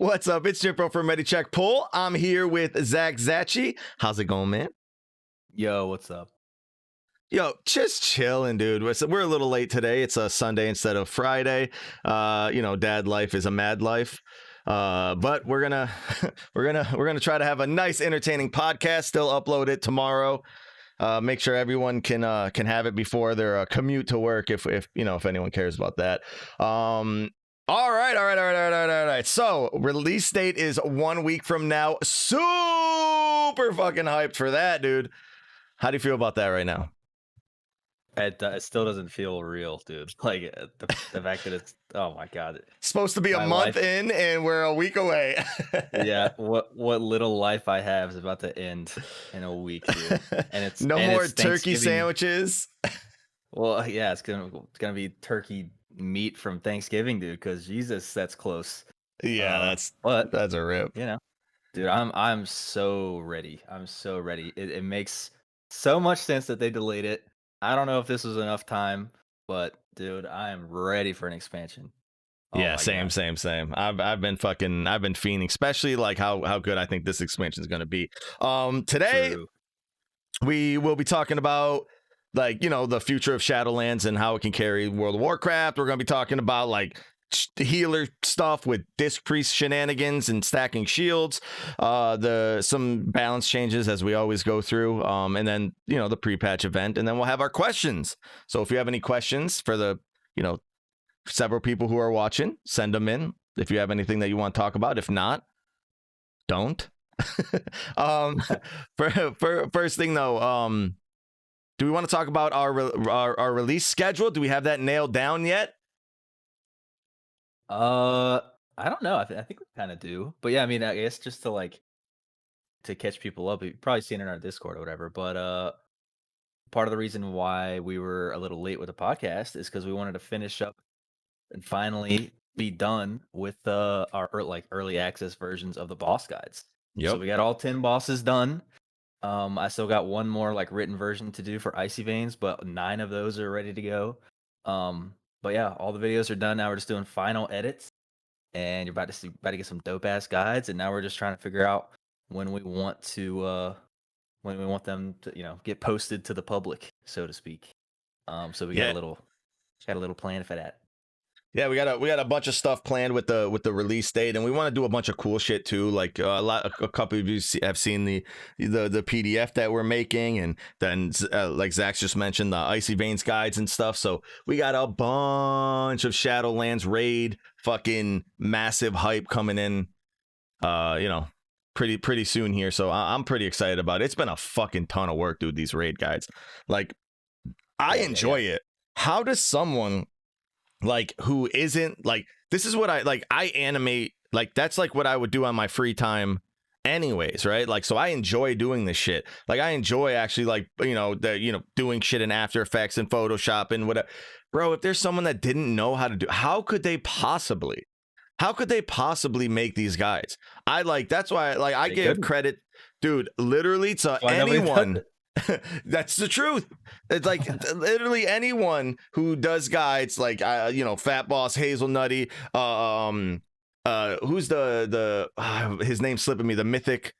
What's up? It's Jim from MediCheck Pull. I'm here with Zach Zachy. How's it going, man? Yo, what's up? Yo, just chilling, dude. We're a little late today. It's a Sunday instead of Friday. Dad life is a mad life. But we're gonna we're gonna try to have a nice, entertaining podcast. Still upload it tomorrow. Make sure everyone can have it before their commute to work, if anyone cares about that. All right. So release date is 1 week from now. Super fucking hyped for that, dude. How do you feel about that right now? It still doesn't feel real, dude. Like the fact that it's, oh my god, It's supposed to be a month in, and we're a week away. Yeah, what little life I have is about to end in a week, dude. And it's no more it's turkey sandwiches. Well, yeah, it's gonna be turkey meat from Thanksgiving, dude. Because Jesus, that's close. Yeah, that's a rip. Dude, I'm so ready. I'm so ready. It makes so much sense that they delayed it. I don't know if this was enough time, but dude, I am ready for an expansion. Yeah, same. I've been fiending, especially like how good I think this expansion is going to be. Today True. We will be talking about the future of Shadowlands and how it can carry World of Warcraft. We're going to be talking about healer stuff with disc priest shenanigans and stacking shields, some balance changes as we always go through, and then the pre-patch event, and then we'll have our questions. So if you have any questions for the several people who are watching, send them in if you have anything that you want to talk about. If not, don't. First thing though, do we want to talk about our release schedule? Do we have that nailed down yet? I don't know. I think we kind of do, but yeah, I mean, I guess just to catch people up, you've probably seen it in our Discord or whatever. But part of the reason why we were a little late with the podcast is because we wanted to finish up and finally be done with our early access versions of the boss guides. Yep. So we got all 10 bosses done. I still got one more written version to do for Icy Veins, but 9 of those are ready to go. But yeah, all the videos are done. Now we're just doing final edits, and you're about to get some dope ass guides. And now we're just trying to figure out when we want them to get posted to the public, so to speak. So we got a little plan for that. Yeah, we got a bunch of stuff planned with the release date, and we want to do a bunch of cool shit too. Like a couple of you have seen the PDF that we're making, and then like Zach just mentioned, the Icy Veins guides and stuff. So we got a bunch of Shadowlands raid fucking massive hype coming in, pretty soon here. So I'm pretty excited about it. It's been a fucking ton of work, dude. These raid guides, I enjoy it. How does someone who isn't this is what I animate, that's what I would do on my free time anyways, right? So I enjoy doing this shit. I enjoy actually doing shit in After Effects and Photoshop and whatever. Bro, if there's someone that didn't know how to do, how could they possibly make these guides? That's why I give credit, dude, literally to anyone. That's the truth. It's literally anyone who does guides, Fat Boss, Hazelnutty, who's his name's slipping me, the Mythic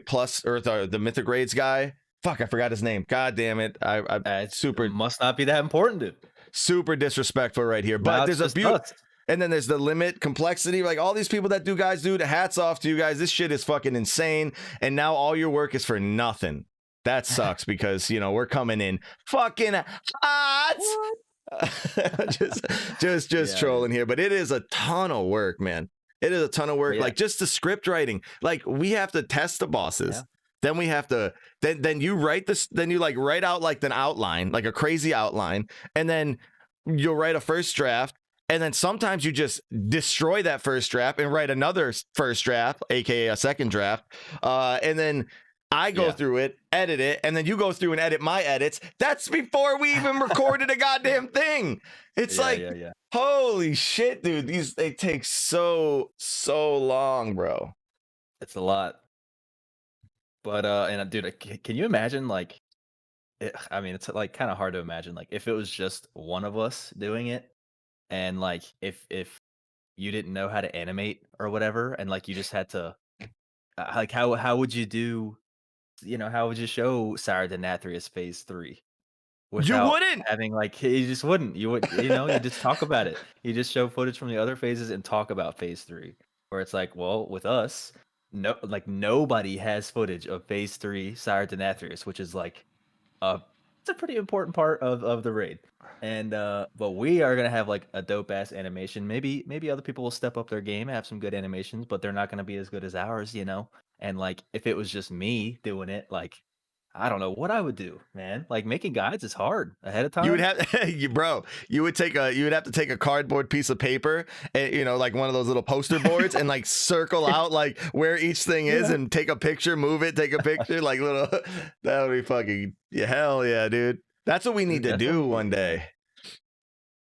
Plus or the Mythic Raids guy. Fuck, I forgot his name. God damn it. It must not be that important, dude. Super disrespectful right here. But there's a beauty. And then there's the limit complexity. All these people that do guys, dude, hats off to you guys. This shit is fucking insane. And now all your work is for nothing. That sucks because we're coming in fucking hot. just trolling here, but it is a ton of work, man. It is a ton of work. Yeah. Just the script writing. We have to test the bosses. Yeah. Then we have to then you write this. Then you write out an outline, a crazy outline, and then you'll write a first draft. And then sometimes you just destroy that first draft and write another first draft, aka a second draft, and then I go through it, edit it, and then you go through and edit my edits. That's before we even recorded a goddamn thing. It's holy shit, dude. They take so long, bro. It's a lot. But and dude, can you imagine it's kind of hard to imagine if it was just one of us doing it, and if you didn't know how to animate or whatever, and like you just had to like how would you do, how would you show Sire Denathrius phase 3 You without wouldn't. having like you just wouldn't. You would, you just talk about it. You just show footage from the other phases and talk about phase 3. Where it's like, well, with us, no, like nobody has footage of phase 3 Sire Denathrius, which is like it's a pretty important part of the raid. And but we are gonna have like a dope ass animation. Maybe other people will step up their game, have some good animations, but they're not gonna be as good as ours, And like if it was just me doing it, like I don't know what I would do, man. Like making guides is hard ahead of time. You would have, you would have to take a cardboard piece of paper, and like one of those little poster boards, and like circle out like where each thing is, and take a picture, move it, take a picture, like little. That would be fucking hell yeah, dude. That's what we need to do one day.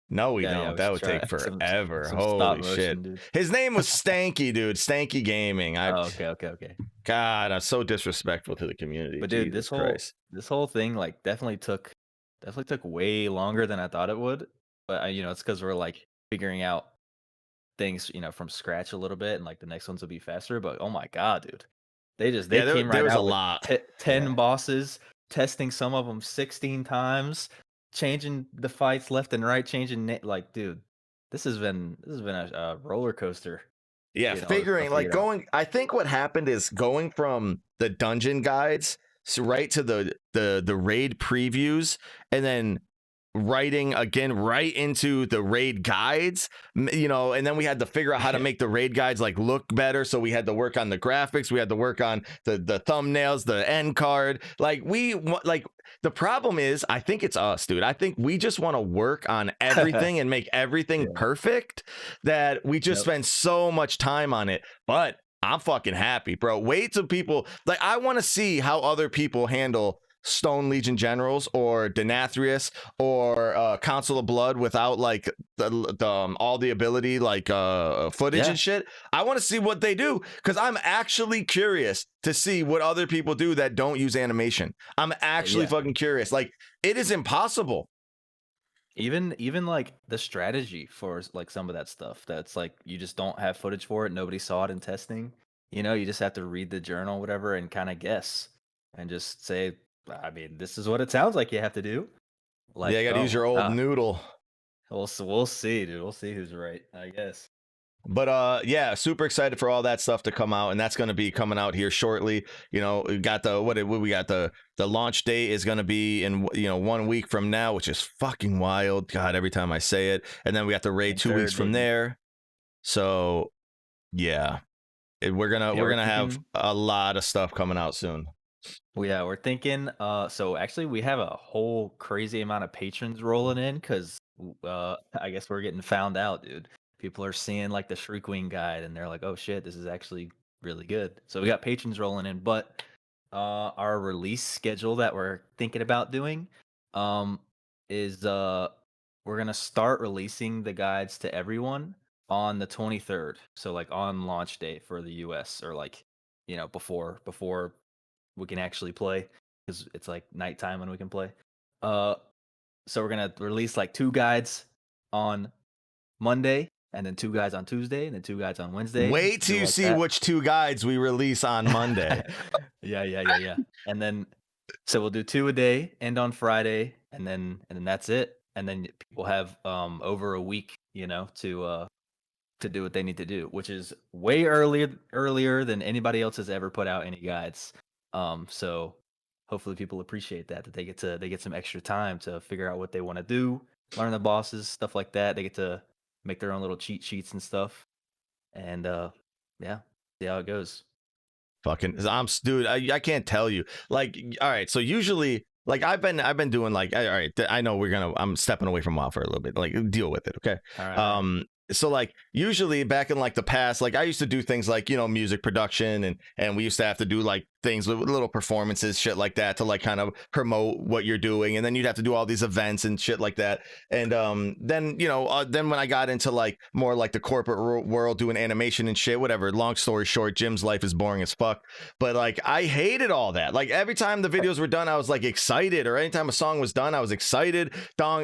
No, we don't. That would take forever. Some Holy motion, shit. dude. His name was Stanky, dude. Stanky Gaming. Okay. God, I'm so disrespectful to the community. But dude, Jesus this whole thing like definitely took way longer than I thought it would. But it's because we're like figuring out things from scratch a little bit, and like the next ones will be faster. But oh my god, dude, they came right was out a with lot. 10 bosses, testing some of them 16 times, changing the fights left and right, changing like, dude, this has been a roller coaster. Yeah, figuring like going. I think what happened is going from the dungeon guides right to the raid previews, and then writing again right into the raid guides, and then we had to figure out how to make the raid guides like look better. So we had to work on the graphics, we had to work on the thumbnails, the end card. The problem is, I think it's us, dude. I think we just want to work on everything and make everything perfect, that we just spend so much time on it. But I'm fucking happy, bro. Wait till people like, I want to see how other people handle Stone Legion Generals or Denathrius or Council of Blood without like the all the ability like footage and shit. I want to see what they do, because I'm actually curious to see what other people do that don't use animation. I'm actually fucking curious. Like, it is impossible. Even like the strategy for like some of that stuff, that's like you just don't have footage for it. Nobody saw it in testing. You just have to read the journal, whatever, and kind of guess and just say, I mean, this is what it sounds like you have to do. Like, you gotta use your old noodle. We'll see, dude. We'll see who's right, I guess. But super excited for all that stuff to come out, and that's going to be coming out here shortly. We got the launch date is going to be in 1 week from now, which is fucking wild. God, every time I say it. And then we got the raid 2 weeks from there. So yeah, we're gonna have a lot of stuff coming out soon. Well, yeah, we're thinking. So actually, we have a whole crazy amount of patrons rolling in, because I guess we're getting found out, dude. People are seeing like the Shriekwing guide, and they're like, "Oh shit, this is actually really good." So we got patrons rolling in, but our release schedule that we're thinking about doing is we're gonna start releasing the guides to everyone on the 23rd. So like on launch day for the US, or like before we can actually play, because it's like nighttime when we can play. So we're gonna release like 2 guides on Monday, and then 2 guides on Tuesday, and then 2 guides on Wednesday. Wait till you like see that. which 2 guides we release on Monday. Yeah. And then so we'll do 2 a day, end on Friday, and then that's it. And then people have over a week, to do what they need to do, which is way earlier than anybody else has ever put out any guides. So hopefully people appreciate that they get some extra time to figure out what they want to do, learn the bosses, stuff like that. They get to make their own little cheat sheets and stuff, and see how it goes. Fucking, dude, I can't tell you. Like, all right, so usually, like, I've been doing like, all right, I know I'm stepping away from WoW for a little bit. Like, deal with it, okay? All right. So like usually back in like the past, like I used to do things like music production, and we used to have to do like things with little performances, shit like that, to like kind of promote what you're doing, and then you'd have to do all these events and shit like that. And then then when I got into like more like the corporate world, doing animation and shit, whatever. Long story short, Jim's life is boring as fuck. But like I hated all that. Like every time the videos were done, I was like excited, or anytime a song was done, I was excited.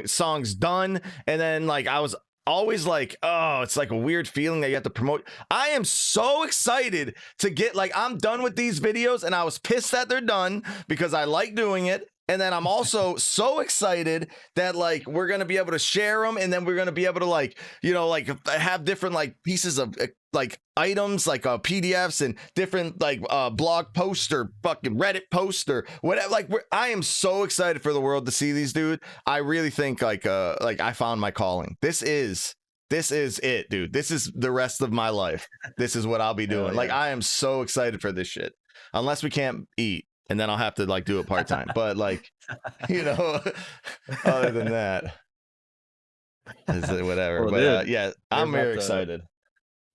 Song's done, and then like I was always like, oh, it's like a weird feeling that you have to promote. I am so excited to get, like, I'm done with these videos and I was pissed that they're done because I like doing it. And then I'm also so excited that, like, we're going to be able to share them, and then we're going to be able to, like, you know, like, have different, like, pieces of, like, items, like, PDFs and different, like, blog posts or fucking Reddit posts or whatever. Like, I am so excited for the world to see these, dude. I really think, like, I found my calling. This is it, dude. This is the rest of my life. This is what I'll be doing. Yeah. Like, I am so excited for this shit. Unless we can't eat. And then I'll have to, like, do it part-time. But, like, you know, other than that, is it whatever. Well, But dude, yeah, I'm very excited.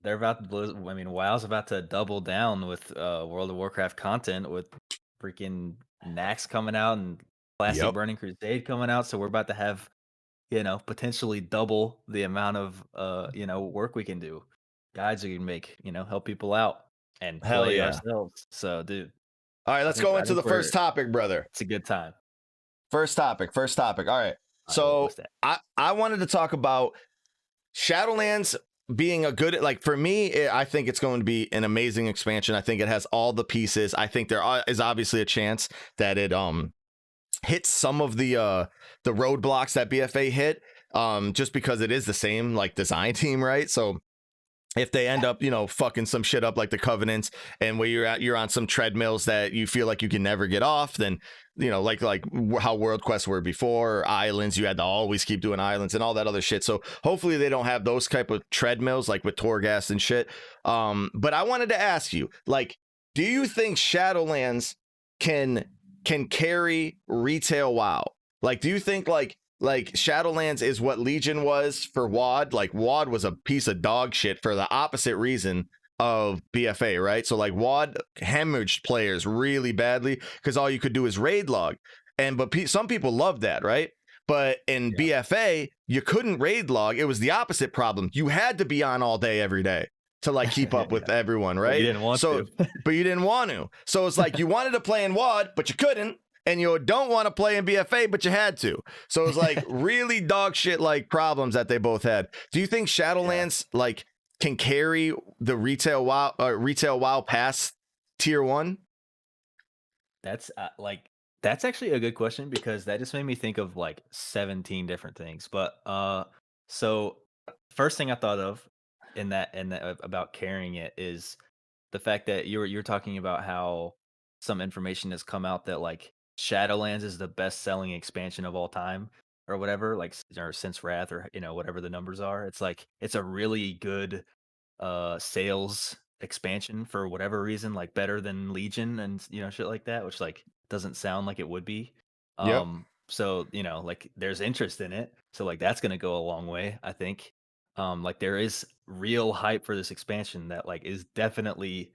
They're about to blow. I mean, WoW's about to double down with World of Warcraft content with freaking Nax coming out and Classic Yep. Burning Crusade coming out. So we're about to have, you know, potentially double the amount of you know, work we can do. Guides we can make, you know, help people out and Hell play yeah. ourselves. So, dude, All right, let's go into the first topic, brother. it's a good time. First topic. All right. So I wanted to talk about Shadowlands being a good, like, for me, I think it's going to be an amazing expansion. I think it has all the pieces. I think there is obviously a chance that it hits some of the roadblocks that BFA hit, just because it is the same, like, design team, right? So if they end up, you know, fucking some shit up like the Covenants, and where you're on some treadmills that you feel like you can never get off, then, you know, like how World Quests were before, islands, you had to always keep doing islands and all that other shit. So hopefully they don't have those type of treadmills like with Torghast and shit. But I wanted to ask you, like, do you think Shadowlands can carry retail WoW? Like, do you think like Shadowlands is what Legion was for WoD? Like, WoD was a piece of dog shit for the opposite reason of BFA, right? So, like, WoD hemorrhaged players really badly because all you could do is raid log. But some people loved that, right? But in BFA, you couldn't raid log. It was the opposite problem. You had to be on all day, every day to, like, keep up with everyone, right? But you didn't want to. But you didn't want to. So it's like you wanted to play in WoD, but you couldn't. And you don't want to play in BFA, but you had to. So it was like really dog shit like problems that they both had. Do you think Shadowlands like can carry the retail WoW past tier 1? That's that's actually a good question, because that just made me think of like 17 different things. But so first thing I thought of in that about carrying it is the fact that you're talking about how some information has come out that, like, Shadowlands is the best selling expansion of all time or whatever, like, or since Wrath, or, you know, whatever the numbers are. It's like it's a really good sales expansion for whatever reason, like better than Legion and, you know, shit like that, which, like, doesn't sound like it would be. Yep. So, you know, like, there's interest in it. So, like, that's gonna go a long way, I think. Like, there is real hype for this expansion that, like, there's definitely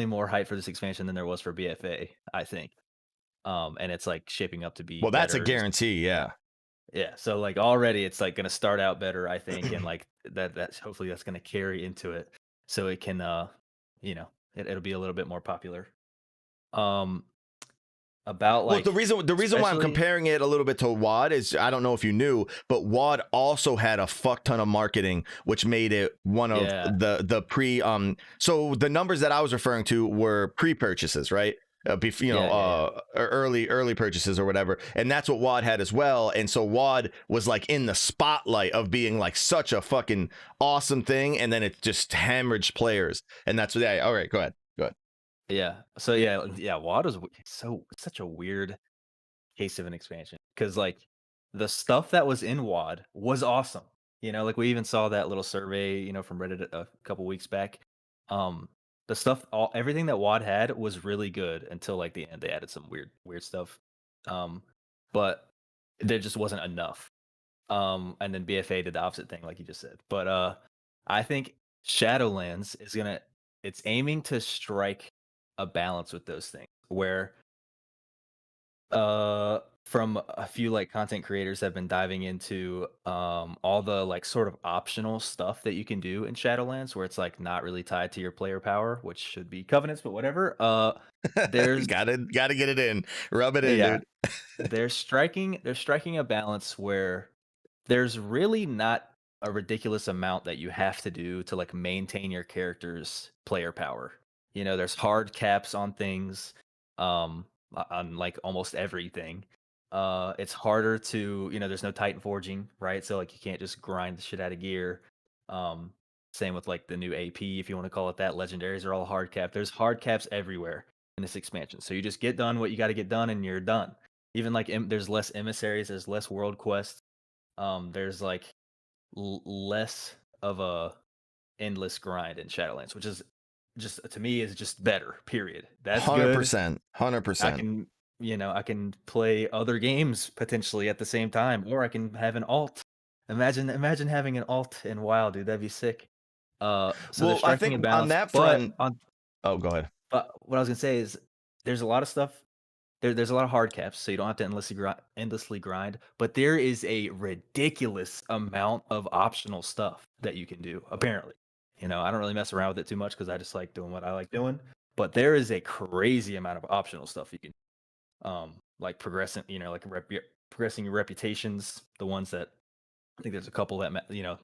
more hype for this expansion than there was for BFA, I think. And it's, like, shaping up to be Well, that's a better. guarantee. Yeah. Yeah. So, like, already it's, like, gonna start out better, I think, and, like, that's hopefully that's gonna carry into it, so it can, you know, it'll be a little bit more popular. Um, about, Well, like, the reason why I'm especially, comparing it a little bit to WoD is, I don't know if you knew, but WoD also had a fuck ton of marketing, which made it one of the pre. So the numbers that I was referring to were pre-purchases, right? Early purchases or whatever, and that's what WoD had as well. And so WoD was, like, in the spotlight of being, like, such a fucking awesome thing, and then it just hemorrhaged players, and that's what. Yeah, all right, go ahead. Yeah. So yeah, WoD is it's such a weird case of an expansion, because, like, the stuff that was in WoD was awesome. You know, like, we even saw that little survey, you know, from Reddit a couple weeks back. Um, the stuff, everything that WoD had was really good until, like, the end. They added some weird stuff. But there just wasn't enough. And then BFA did the opposite thing, like you just said. But I think Shadowlands it's aiming to strike a balance with those things, where from a few, like, content creators have been diving into all the, like, sort of optional stuff that you can do in Shadowlands, where it's, like, not really tied to your player power, which should be Covenants, but whatever. There's gotta get it in, rub it in, yeah, dude. they're striking a balance where there's really not a ridiculous amount that you have to do to like maintain your character's player power. You know, there's hard caps on things, on like almost everything. It's harder to, there's no Titan forging, right? So like you can't just grind the shit out of gear. Um, Same with like the new AP, if you want to call it that. Legendaries are all hard cap. There's hard caps everywhere in this expansion. So you just get done what you got to get done, and you're done. Even like there's less emissaries, there's less world quests. There's like less of a endless grind in Shadowlands, which is just to me is just better. Period. That's good. 100%. I 100%. can, I can play other games potentially at the same time, or I can have an alt. Imagine having an alt in WoW, dude. That'd be sick. So they're Well, I striking a think on balance, that but front. Oh, go ahead. but what I was gonna say is there's a lot of stuff. There's a lot of hard caps, so you don't have to endlessly grind. But there is a ridiculous amount of optional stuff that you can do. Apparently, I don't really mess around with it too much because I just like doing what I like doing. But there is a crazy amount of optional stuff you can, like progressing. Like progressing your reputations. The ones that I think there's a couple that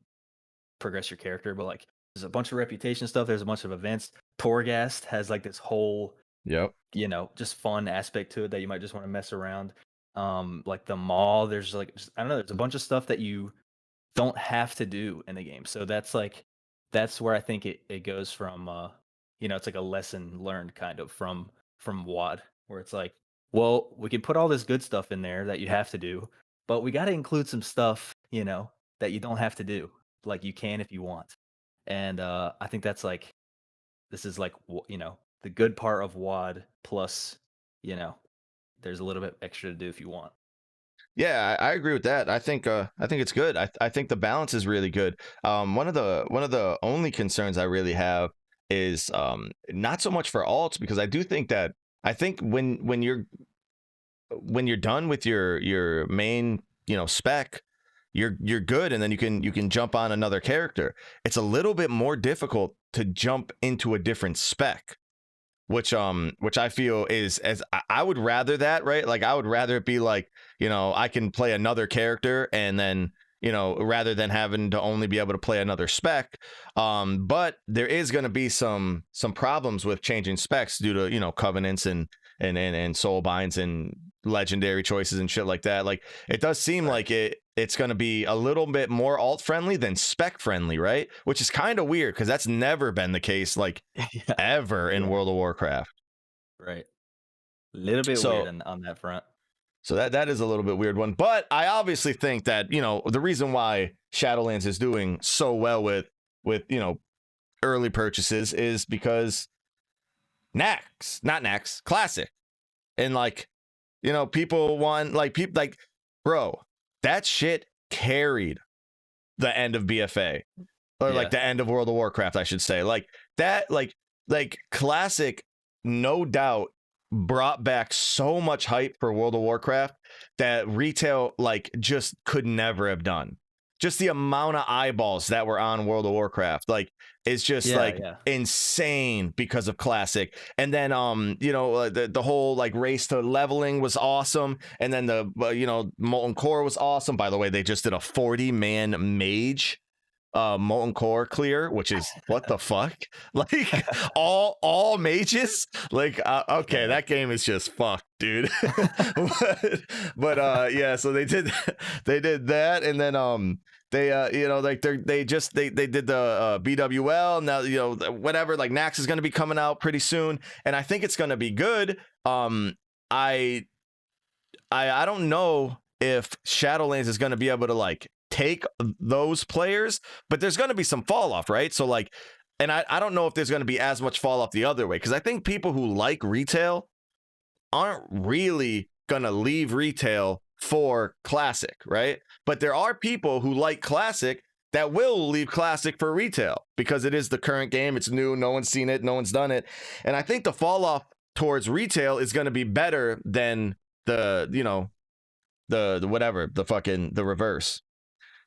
progress your character, but like there's a bunch of reputation stuff. There's a bunch of events. Torghast has like this whole Yep. just fun aspect to it that you might just want to mess around. Like the mall, there's like I don't know, there's a bunch of stuff that you don't have to do in the game. So that's where I think it goes from it's like a lesson learned kind of from WAD, where it's like, well, we can put all this good stuff in there that you have to do, but we got to include some stuff, that you don't have to do. Like you can if you want. And I think that's like this is like the good part of WAD plus, there's a little bit extra to do if you want. Yeah, I agree with that. I think it's good. I think the balance is really good. One of the only concerns I really have is not so much for alts, because I do think that when you're done with your main spec, you're good, and then you can jump on another character. It's a little bit more difficult to jump into a different spec, which I feel is, as I would rather that, right? Like I would rather it be like, I can play another character, and then rather than having to only be able to play another spec. But there is going to be some problems with changing specs due to covenants and soul binds and legendary choices and shit like that. Like it does seem like it's going to be a little bit more alt friendly than spec friendly, right? Which is kind of weird because that's never been the case, like ever in World of Warcraft. Right. A little bit weird on that front. So that is a little bit weird one. But I obviously think that, the reason why Shadowlands is doing so well with early purchases is because Classic. And like, people want bro, that shit carried the end of BFA, or like the end of World of Warcraft, I should say. Like that, like Classic, no doubt brought back so much hype for World of Warcraft that retail like just could never have done. Just the amount of eyeballs that were on World of Warcraft, like, is just insane because of Classic. And then the whole like race to leveling was awesome, and then the Molten Core was awesome. By the way, they just did a 40-man mage Molten Core clear, which is what the fuck. Like all mages, like okay, that game is just fucked, dude. but yeah, so they did that, and then they they did the BWL. Now whatever, like Naxx is going to be coming out pretty soon, and I think it's going to be good. I don't know if Shadowlands is going to be able to like take those players, but there's going to be some fall off, right? So like, and I don't know if there's going to be as much fall off the other way, because I think people who like retail aren't really going to leave retail for Classic, right? But there are people who like Classic that will leave Classic for retail because it is the current game. It's new. No one's seen it. No one's done it. And I think the fall off towards retail is going to be better than the reverse.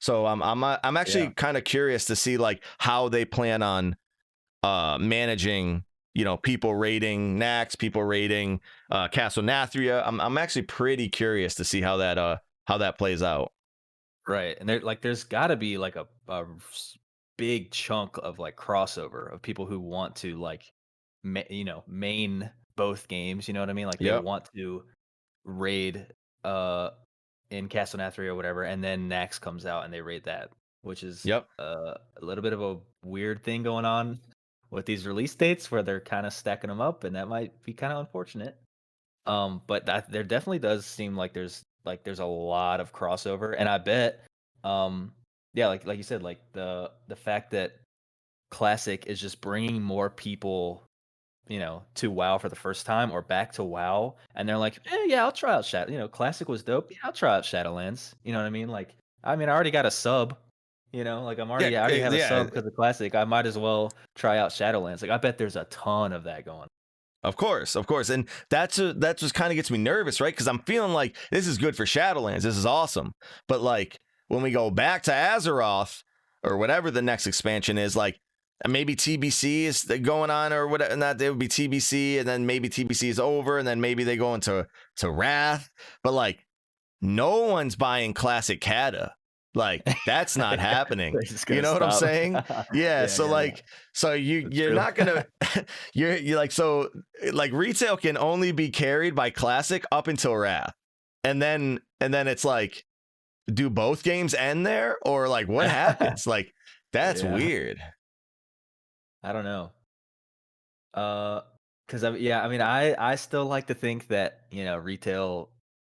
So I'm actually kind of curious to see like how they plan on managing, people raiding Naxx, people raiding Castle Nathria. I'm actually pretty curious to see how that plays out. Right, and there's gotta be like a big chunk of like crossover of people who want to like, main both games. You know what I mean? Like they Yep. want to raid uh in Castle Nathri or whatever, and then Nax comes out and they raid that, which is Yep. a little bit of a weird thing going on with these release dates where they're kind of stacking them up, and that might be kind of unfortunate. But that there definitely does seem like there's a lot of crossover, and I bet, yeah, like you said, like the fact that Classic is just bringing more people, to WoW for the first time or back to WoW, and they're like, yeah, I'll try out Classic was dope. Yeah, I'll try out Shadowlands. You know what I mean? Like, I mean, I already got a sub. Like Yeah. I already have a Yeah. sub because of Classic. I might as well try out Shadowlands. Like, I bet there's a ton of that going. Of course, and that's what kind of gets me nervous, right? Because I'm feeling like this is good for Shadowlands, this is awesome, but like when we go back to Azeroth or whatever the next expansion is, like maybe TBC is going on or whatever, and that it would be TBC, and then maybe TBC is over, and then maybe they go into Wrath, but like no one's buying Classic Kata. Like that's not happening. They're just You gonna know what I'm stop. saying? Yeah. So Yeah. like, so That's you're true. not gonna you're like, so like retail can only be carried by Classic up until Wrath, and then it's like, do both games end there, or like what happens? Like that's Yeah. weird. I don't know. Because I mean, I still like to think that retail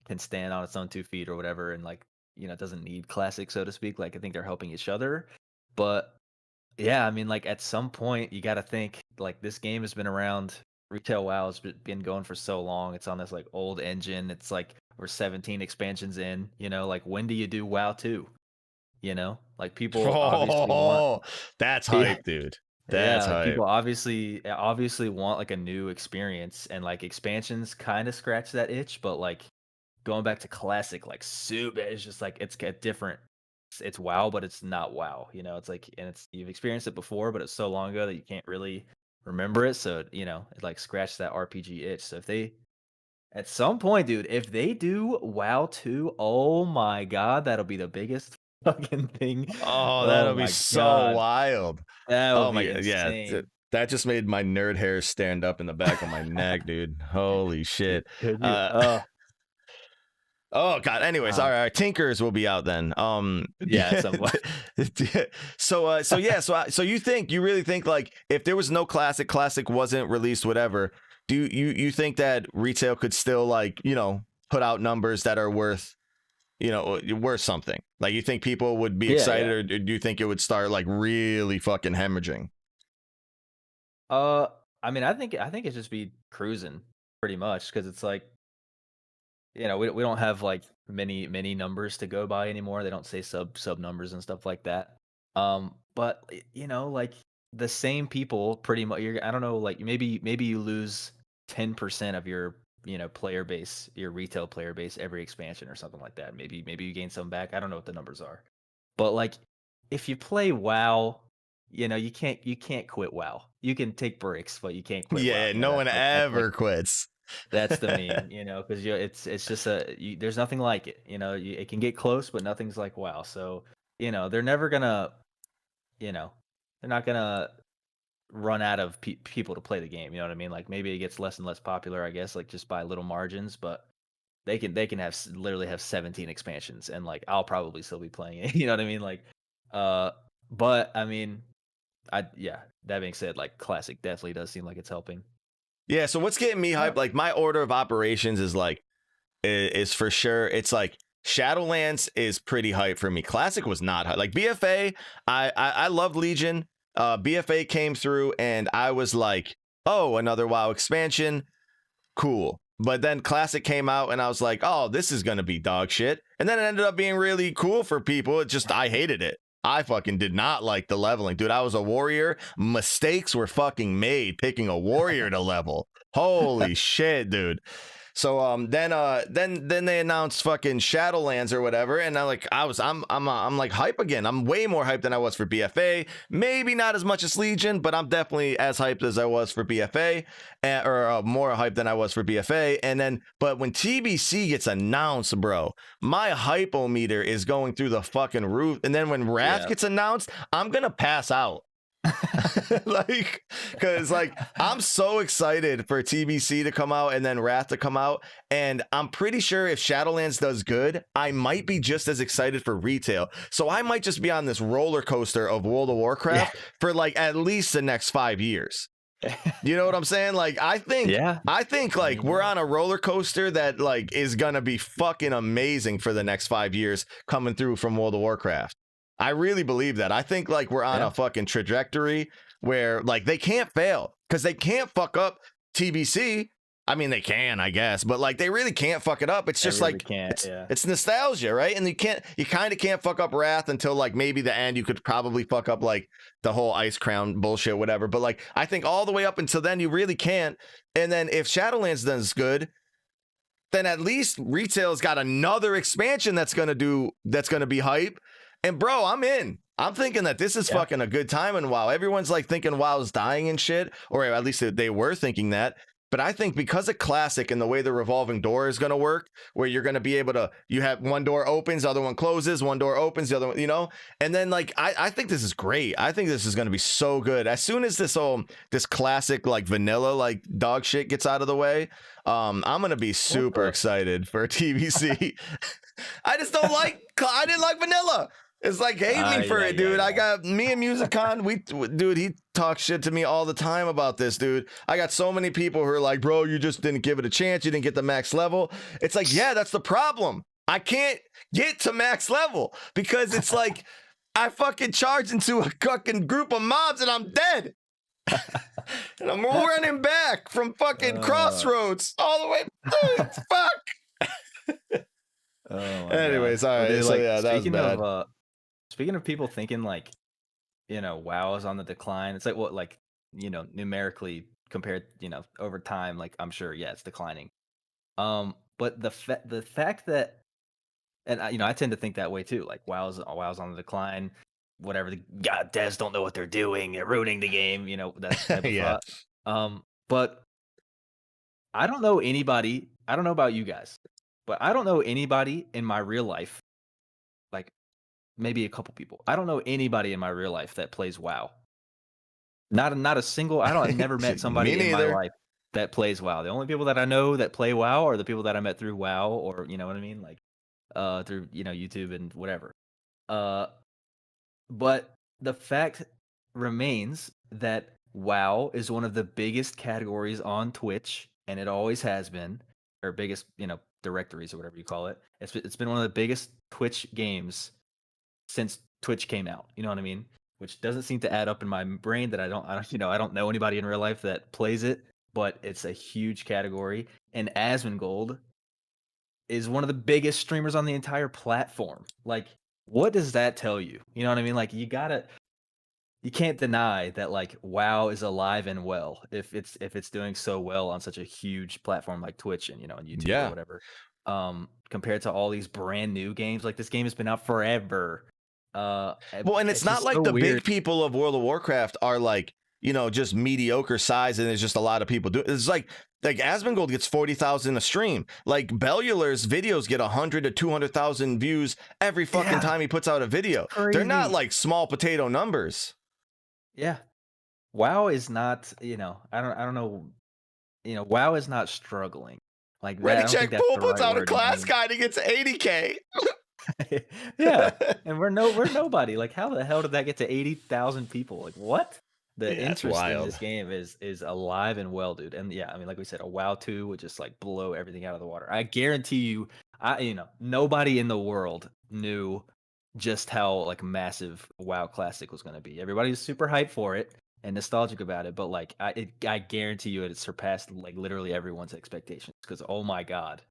can stand on its own 2 feet or whatever, and like it doesn't need Classic, so to speak. Like I think they're helping each other, but yeah, I mean, like at some point you got to think like this game has been around. Retail WoW has been going for so long. It's on this like old engine. It's like we're 17 expansions in. Like when do you do WoW 2? Like people obviously want. Oh, that's Yeah, hype, dude. That's yeah, like hype. people obviously want like a new experience, and like expansions kind of scratch that itch, but like going back to classic, like soup is just like it's a different. It's WoW, but it's not WoW. It's like, and it's you've experienced it before, but it's so long ago that you can't really remember it. So it like scratched that RPG itch. So if they at some point, dude, if they do WoW 2, oh my god, that'll be the biggest fucking thing. Oh, Oh that'll be my so god, wild. that would Oh my be god, yeah. insane. That just made my nerd hair stand up in the back of my neck, dude. Holy shit. Could you? Uh, oh god. Anyways, all Um, right. Tinkers will be out then. yeah, at some point. So you really think like if there was no classic wasn't released, whatever, do you think that retail could still like, put out numbers that are worth something? Like you think people would be Yeah, excited, yeah. or do you think it would start like really fucking hemorrhaging? Uh, I mean, I think it's just be cruising pretty much because it's like we don't have like many numbers to go by anymore. They don't say sub numbers and stuff like that. But like the same people pretty much. I don't know, like maybe you lose 10% of your player base, your retail player base every expansion or something like that. Maybe you gain some back. I don't know what the numbers are, but like if you play WoW, you can't quit WoW. You can take breaks, but you can't quit WoW. Yeah, no one That's like ever quits. that's the meme, because it's just there's nothing like it. It can get close, but nothing's like WoW. So they're never gonna, you know, they're not gonna run out of people to play the game. You know what I mean? Like maybe it gets less and less popular, I guess, like just by little margins. But they can literally have 17 expansions, and like I'll probably still be playing it. You know what I mean? Like, uh, but I mean, yeah. That being said, like classic definitely does seem like it's helping. Yeah, so what's getting me Yeah. hyped? Like my order of operations is like is for sure. It's like Shadowlands is pretty hype for me. Classic was not hype. Like BFA, I love Legion. BFA came through and I was like, oh, another WoW expansion, cool. But then Classic came out and I was like, oh, this is gonna be dog shit. And then it ended up being really cool for people. It just I hated it. I fucking did not like the leveling, dude. I was a warrior. Mistakes were fucking made picking a warrior to level. Holy shit, dude. So then they announced fucking Shadowlands or whatever, and I'm like hype again. I'm way more hyped than I was for BFA. Maybe not as much as Legion, but I'm definitely as hyped as I was for BFA, or more hyped than I was for BFA. But when TBC gets announced, bro, my hype-o-meter is going through the fucking roof. And then when Wrath gets announced, I'm gonna pass out. Like, because like I'm so excited for TBC to come out and then Wrath to come out, and I'm pretty sure if Shadowlands does good, I might be just as excited for retail. So I might just be on this roller coaster of World of Warcraft for like at least the next 5 years. You know what I'm saying? Like, I think like we're on a roller coaster that like is gonna be fucking amazing for the next 5 years coming through from World of Warcraft. I really believe that. I think like we're on a fucking trajectory where like they can't fail, because they can't fuck up TBC. I mean, they can, I guess, but like they really can't fuck it up. It's just really like it's nostalgia, right? And you kind of can't fuck up Wrath until like maybe the end. You could probably fuck up like the whole Ice Crown bullshit, whatever. But like I think all the way up until then, you really can't. And then if Shadowlands does good, then at least retail's got another expansion that's gonna be hype. And bro, I'm in. I'm thinking that this is fucking a good time in WoW. Everyone's like thinking WoW's dying and shit, or at least they were thinking that. But I think because of Classic and the way the revolving door is going to work, where you're going to be able to, you have one door opens, the other one closes, one door opens, the other one, you know? And then like, I think this is great. I think this is going to be so good. As soon as this Classic, like vanilla, like dog shit gets out of the way, I'm going to be super excited for TBC. I just I didn't like vanilla. It's like, hate me for it, dude. I got me and Musicon. Dude, he talks shit to me all the time about this, dude. I got so many people who are like, bro, you just didn't give it a chance. You didn't get the max level. It's like, yeah, that's the problem. I can't get to max level because it's like I fucking charge into a fucking group of mobs and I'm dead. And I'm running back from fucking crossroads all the way. Fuck. Anyways, all right. Dude, So like, yeah, that was bad. Speaking of people thinking like, WoW is on the decline. It's like what, like, numerically compared, over time, like I'm sure, it's declining. But the fact that, and I tend to think that way too. Like WoW's on the decline. Whatever, the god devs don't know what they're doing. They're ruining the game. That's type of thought. But I don't know anybody. I don't know about you guys, but I don't know anybody in my real life, like maybe a couple people. I don't know anybody in my real life that plays WoW. Not a single. I've never met somebody in my life that plays WoW. The only people that I know that play WoW are the people that I met through WoW, or you know what I mean, like through YouTube and whatever. But the fact remains that WoW is one of the biggest categories on Twitch, and it always has been, or biggest, directories or whatever you call it. It's been one of the biggest Twitch games since Twitch came out. You know what I mean? Which doesn't seem to add up in my brain that I don't know anybody in real life that plays it, but it's a huge category. And Asmongold is one of the biggest streamers on the entire platform. Like, what does that tell you? You know what I mean? Like, you can't deny that like WoW is alive and well if it's doing so well on such a huge platform like Twitch and on YouTube or whatever. Compared to all these brand new games, like this game has been out forever. Well, and it's not like so the big people of World of Warcraft are like, just mediocre size, and there's just a lot of people do. It's like Asmongold gets 40,000 a stream. Like Bellular's videos get 100 to 200,000 views every fucking time he puts out a video. Crazy. They're not like small potato numbers. Yeah, WoW is not. I don't know. WoW is not struggling. Like Ready Check Pool puts out a class guide and gets 80K. Yeah, and we're nobody. Like, how the hell did that get to 80,000 people? Like, what? The interest in this game is alive and well, dude. And I mean, like we said, a WoW 2 would just like blow everything out of the water. I guarantee you, nobody in the world knew just how like massive WoW Classic was going to be. Everybody was super hyped for it and nostalgic about it, but like I guarantee you it surpassed like literally everyone's expectations, because oh my god,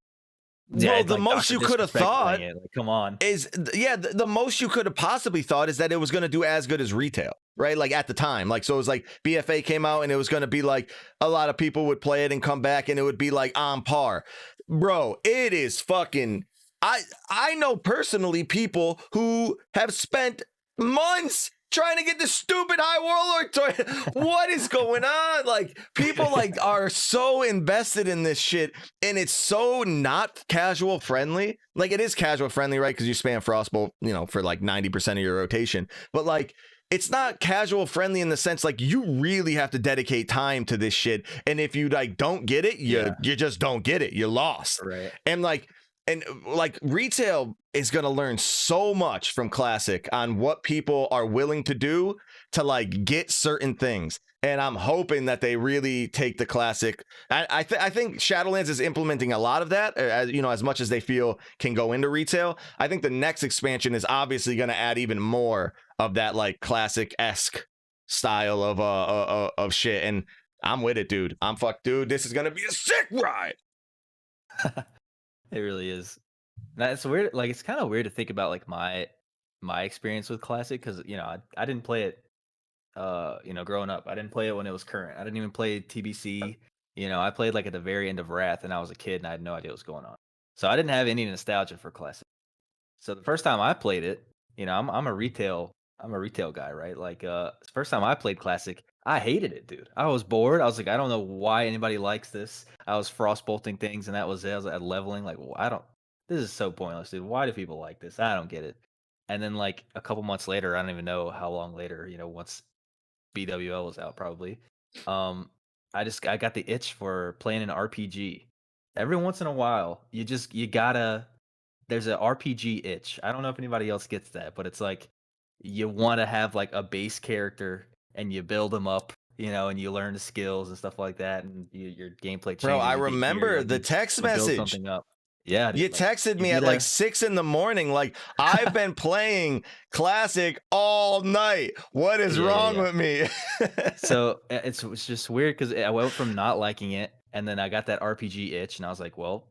Yeah, Well, it's the like most Doctor you could have Disrespect thought playing it. Like, come on. is the most you could have possibly thought is that it was going to do as good as retail, right? Like at the time, like, so it was like BFA came out and it was going to be like a lot of people would play it and come back and it would be like on par. Bro, it is fucking, I know personally people who have spent months trying to get the stupid High Warlord toy. What is going on? Like, people like are so invested in this shit, and it's so not casual friendly. Like, it is casual friendly, right? Because you spam Frostbolt, you know, for like 90% of your rotation. But like, it's not casual friendly in the sense like you really have to dedicate time to this shit. And if you like don't get it, you just don't get it. You're lost. Right. And like retail is going to learn so much from Classic on what people are willing to do to like get certain things. And I'm hoping that they really take the Classic. I think Shadowlands is implementing a lot of that, as you know, as much as they feel can go into retail. I think the next expansion is obviously going to add even more of that like Classic-esque style of shit. And I'm with it, dude. Dude. This is going to be a sick ride. It really is. That's weird. Like, it's kind of weird to think about like my experience with Classic, because you know I didn't play it. You know, growing up, I didn't play it when it was current. I didn't even play TBC. You know, I played like at the very end of Wrath, and I was a kid and I had no idea what was going on. So I didn't have any nostalgia for Classic. So the first time I played it, you know, I'm a retail guy, right? Like the first time I played Classic, I hated it, dude. I was bored. I was like, I don't know why anybody likes this. I was frostbolting things and that was it. I was at leveling, like, well, this is so pointless, dude. Why do people like this? I don't get it. And then like a couple months later, I don't even know how long later, you know, once BWL was out probably. I got the itch for playing an RPG. Every once in a while, you gotta there's an RPG itch. I don't know if anybody else gets that, but it's like you want to have like a base character and you build them up, you know, and you learn the skills and stuff like that, and your gameplay changes. Bro, I you get gear, remember like, the text message. Build something up. Yeah, dude, you like, texted me at like 6 a.m. like, I've been playing Classic all night. What is wrong with me? So it's just weird because I went from not liking it, and then I got that RPG itch, and I was like, well,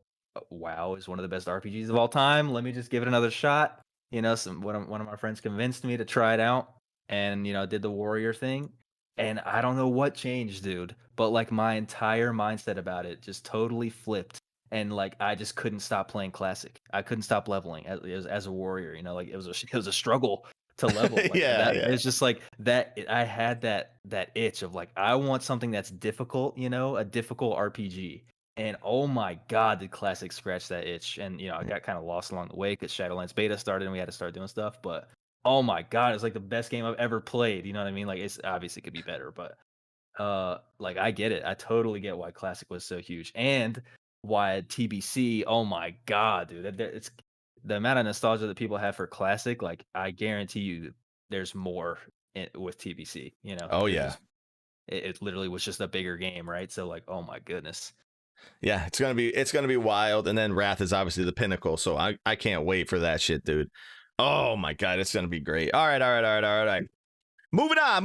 WoW is one of the best RPGs of all time. Let me just give it another shot. You know, one of my friends convinced me to try it out, and you know, did the warrior thing. And I don't know what changed, dude, but like my entire mindset about it just totally flipped. And like I just couldn't stop playing Classic. I couldn't stop leveling as a warrior. You know, like it was a struggle to level. Like, it's just like that. I had that itch of like I want something that's difficult. You know, a difficult RPG. And oh my God, did Classic scratch that itch? And you know, I got kind of lost along the way because Shadowlands beta started and we had to start doing stuff. But oh my God, it's like the best game I've ever played. You know what I mean? Like it's obviously could be better, but like I get it. I totally get why Classic was so huge and why TBC. Oh my God, dude, it's the amount of nostalgia that people have for Classic. Like I guarantee you, there's more with TBC. You know? Oh yeah. It literally was just a bigger game, right? So like, oh my goodness. Yeah, it's gonna be wild, and then Wrath is obviously the pinnacle. So I can't wait for that shit, dude. Oh my God, it's gonna be great. All right. Moving on.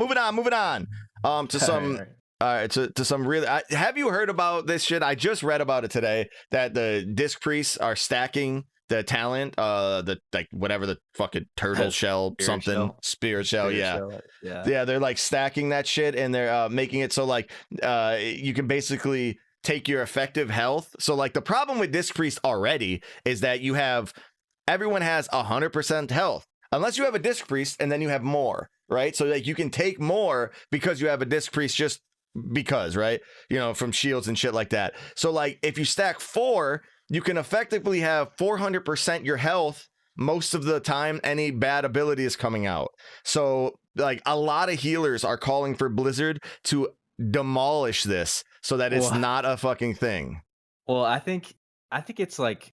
To some. All right, to some really. Have you heard about this shit? I just read about it today that the disc priests are stacking the talent, the like whatever the fucking turtle shell, spirit shell, yeah, they're like stacking that shit and they're making it so like you can basically take your effective health. So like the problem with disc priest already is that everyone has 100% health unless you have a disc priest and then you have more, right? So like you can take more because you have a disc priest just because, right? You know, from shields and shit like that. So like if you stack 4, you can effectively have 400% your health most of the time any bad ability is coming out. So like a lot of healers are calling for Blizzard to demolish this so that it's not a fucking thing. Well, I think it's like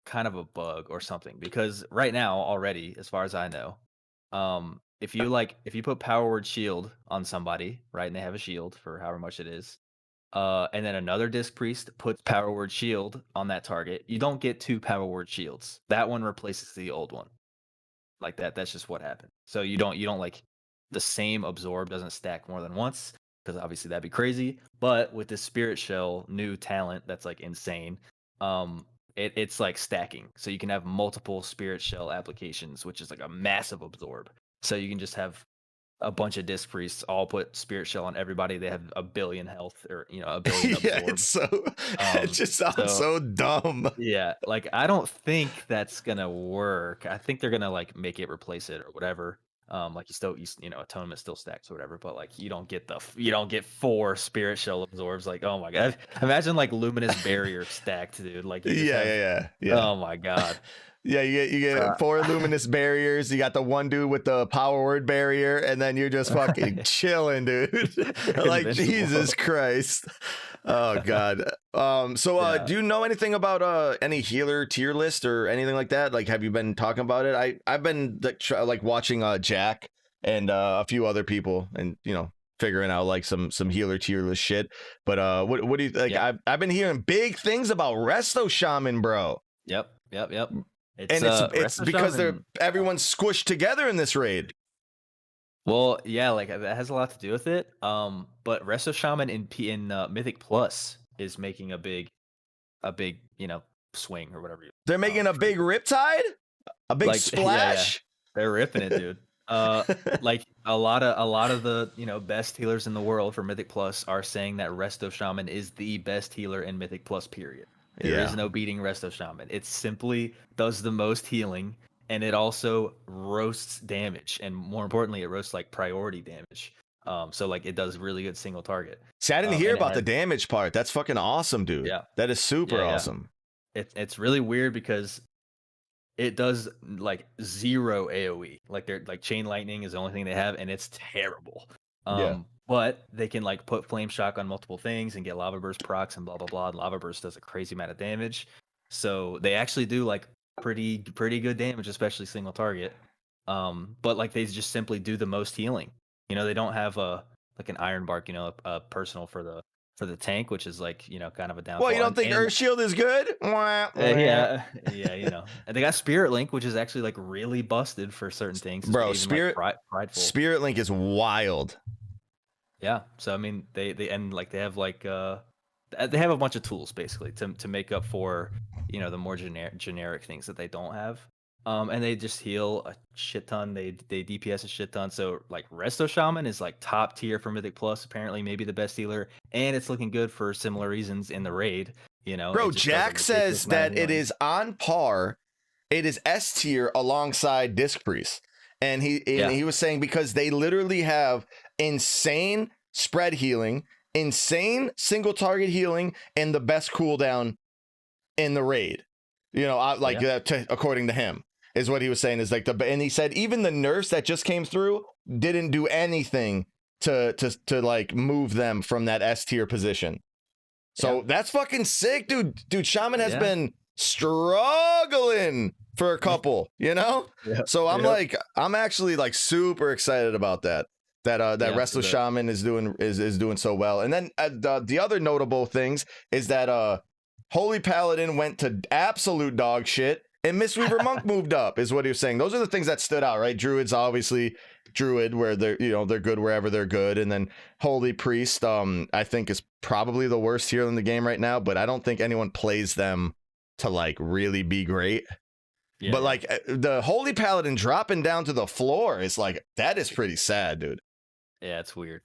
kind of a bug or something, because right now already, as far as I know, if you put power word shield on somebody, right, and they have a shield for however much it is, and then another disc priest puts power word shield on that target, you don't get 2 power word shields. That one replaces the old one. Like that's just what happened. So you don't like the same absorb doesn't stack more than once, because obviously that'd be crazy. But with this spirit shell new talent that's like insane, it's like stacking. So you can have multiple spirit shell applications, which is like a massive absorb. So you can just have a bunch of disc priests all put spirit shell on everybody. They have 1 billion health, or a billion Yeah, absorb. it just sounds so dumb. Yeah, like I don't think that's gonna work. I think they're gonna like make it replace it or whatever. Like atonement still stacks or whatever, but like you don't get 4 spirit shell absorbs. Like, oh my god, imagine like luminous barrier stacked, dude. Like you just Yeah. Oh my god. Yeah, you get 4 luminous barriers. You got the one dude with the power word barrier, and then you're just fucking chilling, dude. Like, Jesus Christ. Oh god. Do you know anything about any healer tier list or anything like that? Like, have you been talking about it? I've been like watching Jack and a few other people, and figuring out like some healer tier list shit. But what do you like? Yeah. I've been hearing big things about Resto Shaman, bro. Yep. It's because everyone's squished together in this raid. Well, yeah, like that has a lot to do with it. But Resto Shaman in Mythic Plus is making a big swing or whatever. They're making a big riptide, a big splash. Yeah. They're ripping it, dude. Like a lot of the best healers in the world for Mythic Plus are saying that Resto Shaman is the best healer in Mythic Plus. Period. There is no beating Resto Shaman. It simply does the most healing, and it also roasts damage, and more importantly, it roasts like priority damage. So like it does really good single target. See, I didn't hear about the damage part. That's fucking awesome, dude. Yeah, that is super awesome. It's really weird because it does like 0 AoE. Like they're like chain lightning is the only thing they have, and it's terrible. But they can like put flame shock on multiple things and get lava burst procs and blah blah blah. And lava burst does a crazy amount of damage, so they actually do like pretty good damage, especially single target. But like they just simply do the most healing. They don't have like an iron bark, a personal for the tank, which is like kind of a downfall. Well, you don't think Earth Shield is good? Yeah. And they got Spirit Link, which is actually like really busted for certain things. Bro, Spirit Link is wild. Yeah, so I mean, they have a bunch of tools basically to make up for the more generic things that they don't have. And they just heal a shit ton. They DPS a shit ton. So like Resto Shaman is like top tier for Mythic Plus. Apparently, maybe the best healer, and it's looking good for similar reasons in the raid. Bro, Jack says that it is on par. It is S tier alongside Disc Priest, and he was saying because they literally have insane spread healing, insane single target healing, and the best cooldown in the raid. According to him, is what he was saying is like and he said even the nerfs that just came through didn't do anything to like move them from that S tier position. So that's fucking sick, dude. Shaman has been struggling for a couple, So I'm actually like super excited about that Resto Shaman is doing so well. And then the other notable things is that Holy Paladin went to absolute dog shit, and Mistweaver Monk moved up, is what he was saying. Those are the things that stood out, right? Druid's obviously Druid, where they're good wherever they're good, and then Holy Priest, I think is probably the worst hero in the game right now, but I don't think anyone plays them to like really be great. Yeah. But like the Holy Paladin dropping down to the floor is like, that is pretty sad, dude. Yeah, it's weird.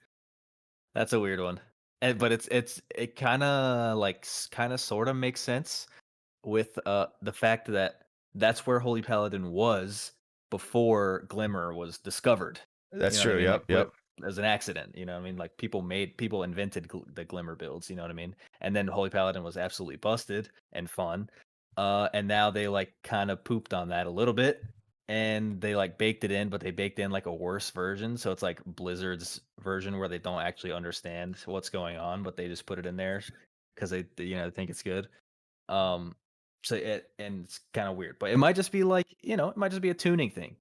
That's a weird one. But it kind of sort of makes sense with the fact that that's where Holy Paladin was before Glimmer was discovered. That's true. Yep. As an accident, like people invented the Glimmer builds, you know what I mean? And then Holy Paladin was absolutely busted and fun. And now they like kind of pooped on that a little bit, and they like baked it in, but they baked in like a worse version. So it's like Blizzard's version where they don't actually understand what's going on, but they just put it in there because they think it's good. And it's kind of weird, but it might just be like, it might just be a tuning thing.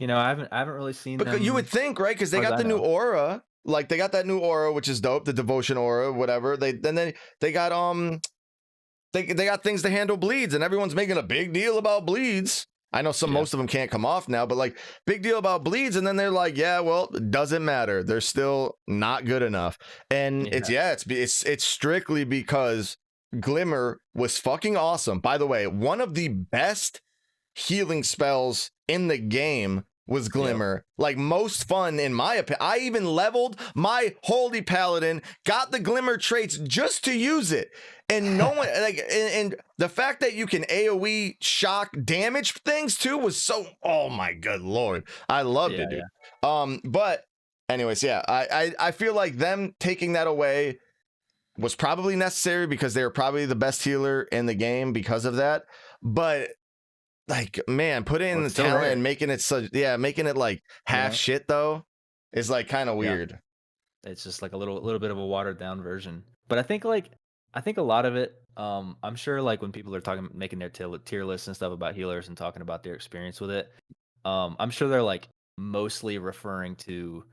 I haven't really seen them. You would think, right? Because they got the new aura. Like they got that new aura, which is dope, the devotion aura, whatever. They got they got things to handle bleeds, and everyone's making a big deal about bleeds. I know most of them can't come off now, but like big deal about bleeds, and then they're like, yeah, well, it doesn't matter. They're still not good enough. And it's strictly because Glimmer was fucking awesome. By the way, one of the best healing spells in the game was Glimmer. Like, most fun in my opinion. I even leveled my Holy Paladin, got the Glimmer traits just to use it. And no one like, and the fact that you can AoE shock damage things too was so, oh my good lord. I loved it, dude. But anyways, yeah, I feel like them taking that away was probably necessary because they were probably the best healer in the game because of that. But like, man, putting in the talent and making it such, making it like half shit though is like kind of weird. It's just like a little bit of a watered down version. But I think a lot of it, I'm sure like when people are talking, making their tier lists and stuff about healers and talking about their experience with it, I'm sure they're like mostly referring to,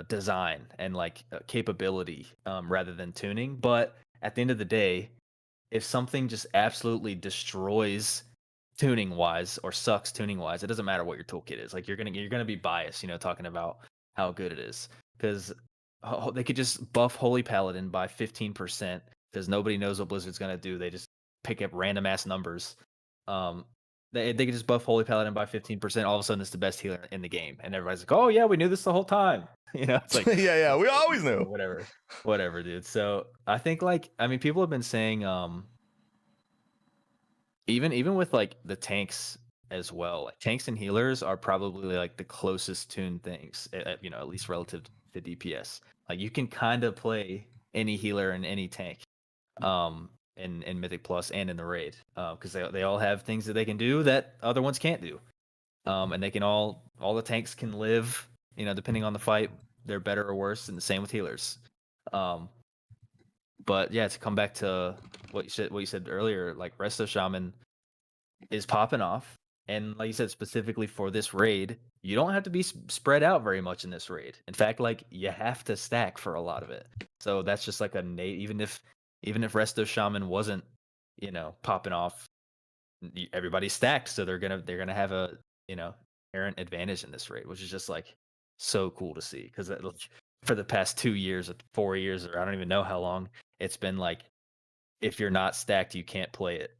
design and like capability, rather than tuning. But at the end of the day, if something just absolutely destroys tuning wise or sucks tuning wise, it doesn't matter what your toolkit is. Like, you're gonna be biased, talking about how good it is, because they could just buff Holy Paladin by 15% because nobody knows what Blizzard's gonna do. They just pick up random ass numbers. They could just buff Holy Paladin by 15%. All of a sudden, it's the best healer in the game, and everybody's like, "Oh yeah, we knew this the whole time." It's like, yeah, we always knew. Whatever, dude. So I think people have been saying, even with like the tanks as well, like tanks and healers are probably like the closest tuned things, at least relative to DPS. Like, you can kind of play any healer and any tank, in Mythic Plus and in the raid, because they all have things that they can do that other ones can't do, and they can all the tanks can live, depending on the fight, they're better or worse, and the same with healers. But yeah, to come back to what you said earlier, like Resto Shaman is popping off, and like you said, specifically for this raid, you don't have to be spread out very much in this raid. In fact, like, you have to stack for a lot of it. So that's just like even if Resto Shaman wasn't, popping off, everybody's stacked, so they're gonna have a inherent advantage in this raid, which is just like so cool to see, because for the past 2 years or 4 years, or I don't even know how long, it's been like, if you're not stacked, you can't play it.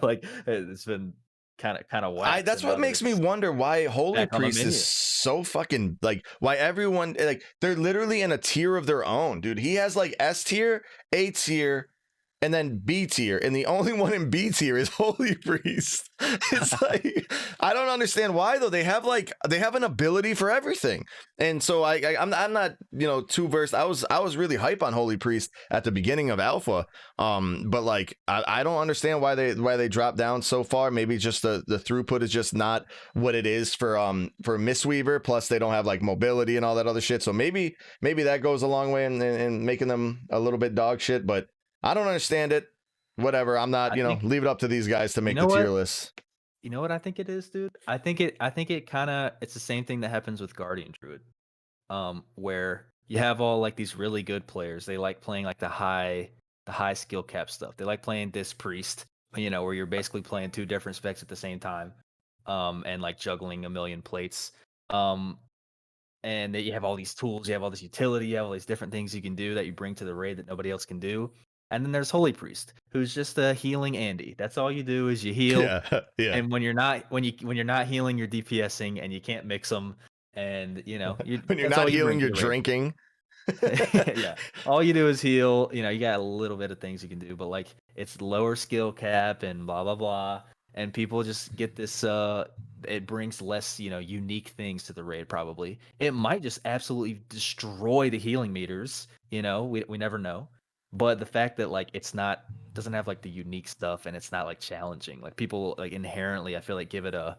Like, it's been kind of whack. That's what makes me wonder why Holy Priest is so fucking, like, why everyone, like, they're literally in a tier of their own, dude. He has like S tier, A tier, and then B tier, and the only one in B tier is Holy Priest. It's like, I don't understand why though. They have an ability for everything, and so I'm not too versed. I was really hype on Holy Priest at the beginning of Alpha, but like I don't understand why they dropped down so far. Maybe just the throughput is just not what it is for Mistweaver. Plus they don't have like mobility and all that other shit. So maybe that goes a long way in making them a little bit dog shit, but I don't understand it. Whatever. I'm not, leave it up to these guys to make the tier list. You know what I think it is, dude? I think it kind of, it's the same thing that happens with Guardian Druid. Where you have all like these really good players. They like playing like the high skill cap stuff. They like playing this priest, where you're basically playing 2 different specs at the same time. And like juggling a million plates. And you have all these tools, you have all this utility, you have all these different things you can do that you bring to the raid that nobody else can do. And then there's Holy Priest, who's just a healing Andy. That's all you do is you heal. Yeah. And when you're not healing, you're DPSing, and you can't mix them. And when you're not healing, you're drinking. Yeah, all you do is heal. You got a little bit of things you can do, but like, it's lower skill cap and blah blah blah. And people just get this. It brings less, unique things to the raid. Probably it might just absolutely destroy the healing meters. We never know. But the fact that like doesn't have like the unique stuff, and it's not like challenging, like people like inherently, I feel like give it a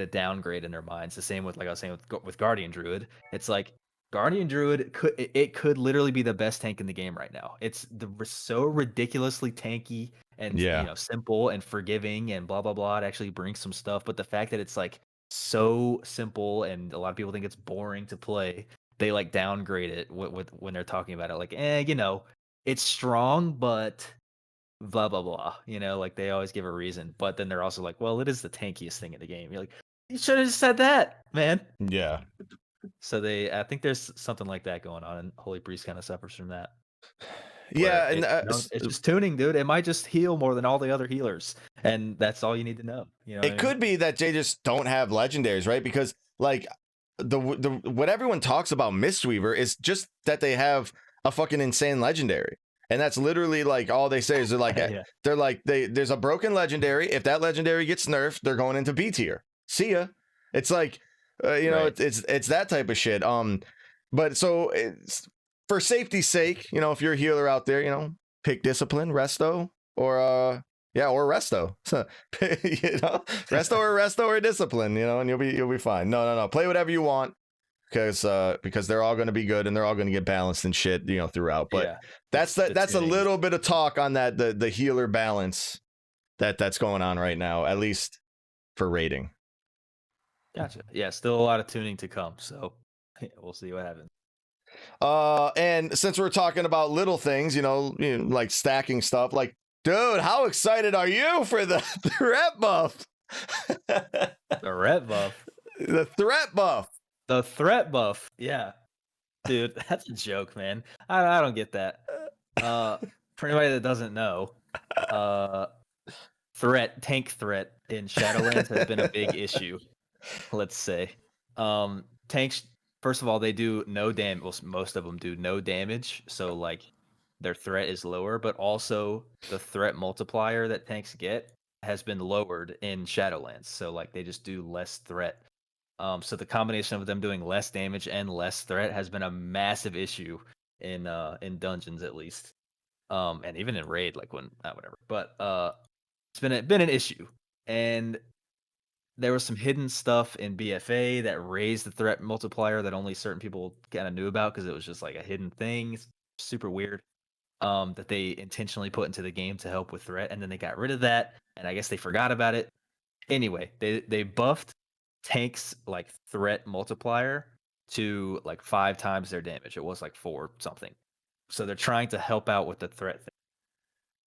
downgrade in their minds. The same with, like I was saying, with Guardian Druid. It's like Guardian Druid could literally be the best tank in the game right now. It's so ridiculously tanky and simple and forgiving and blah blah blah. It actually brings some stuff, but the fact that it's like so simple and a lot of people think it's boring to play, they like downgrade it with when they're talking about it. Like, it's strong, but blah blah blah. Like, they always give a reason, but then they're also like, well, it is the tankiest thing in the game. You're like, you should have just said that, man. Yeah. So I think there's something like that going on, and Holy Priest kind of suffers from that. Yeah, and It's just tuning, dude. It might just heal more than all the other healers, and that's all you need to know. You know, it could be that they just don't have legendaries, right? Because like the what everyone talks about Mistweaver is just that they have a fucking insane legendary. And that's literally like all they say is they're like there's a broken legendary. If that legendary gets nerfed, they're going into B tier. See ya. It's like it's that type of shit. But so for safety's sake, if you're a healer out there, pick discipline, resto, or resto. So, resto or discipline, and you'll be fine. No. Play whatever you want. Because they're all going to be good and they're all going to get balanced and shit, throughout. But that's a little bit of talk on that the healer balance that's going on right now, at least for rating. Gotcha. Yeah, still a lot of tuning to come, so we'll see what happens. And since we're talking about little things, like stacking stuff, like, dude, how excited are you for the threat buff? The threat buff. The threat buff. The threat buff, yeah, dude, that's a joke, man. I don't get that. For anybody that doesn't know, tank threat in Shadowlands has been a big issue. Let's say, tanks. First of all, they do no damage. Well, most of them do no damage, so like their threat is lower. But also the threat multiplier that tanks get has been lowered in Shadowlands, so like they just do less threat. So the combination of them doing less damage and less threat has been a massive issue in dungeons, at least, and even in raid, like when whatever. But it's been an issue, and there was some hidden stuff in BFA that raised the threat multiplier that only certain people kind of knew about because it was just like a hidden thing. It's super weird. That they intentionally put into the game to help with threat, and then they got rid of that, and I guess they forgot about it. Anyway, they buffed tanks like threat multiplier to like 5 times their damage. It was like 4 something. So they're trying to help out with the threat thing.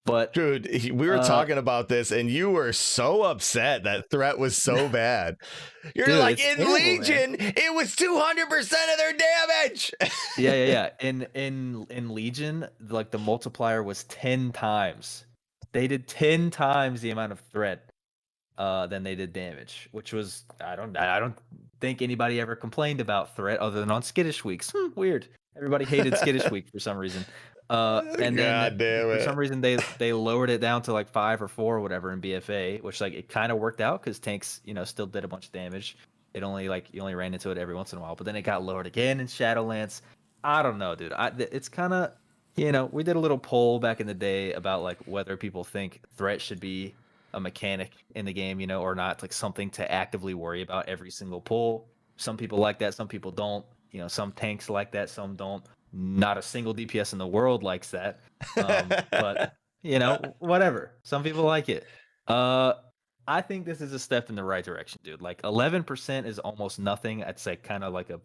But dude, we were talking about this and you were so upset that threat was so bad. You're dude, like, in terrible, Legion, man. It was 200% of their damage. Yeah. In Legion, like the multiplier was 10 times. They did 10 times the amount of threat than they did damage, which was I don't think anybody ever complained about threat other than on skittish weeks. Weird. Everybody hated skittish week for some reason. And then for some reason they lowered it down to like 5 or 4 or whatever in BFA, which like it kind of worked out because tanks still did a bunch of damage. It only you only ran into it every once in a while, but then it got lowered again in Shadowlands. I don't know, dude. It's kind of we did a little poll back in the day about like whether people think threat should be a mechanic in the game, or not, like something to actively worry about every single pull. Some people like that, some people don't. Some tanks like that, some don't. Not a single DPS in the world likes that. But whatever. Some people like it. I think this is a step in the right direction, dude. Like 11% is almost nothing. It's like kind of like a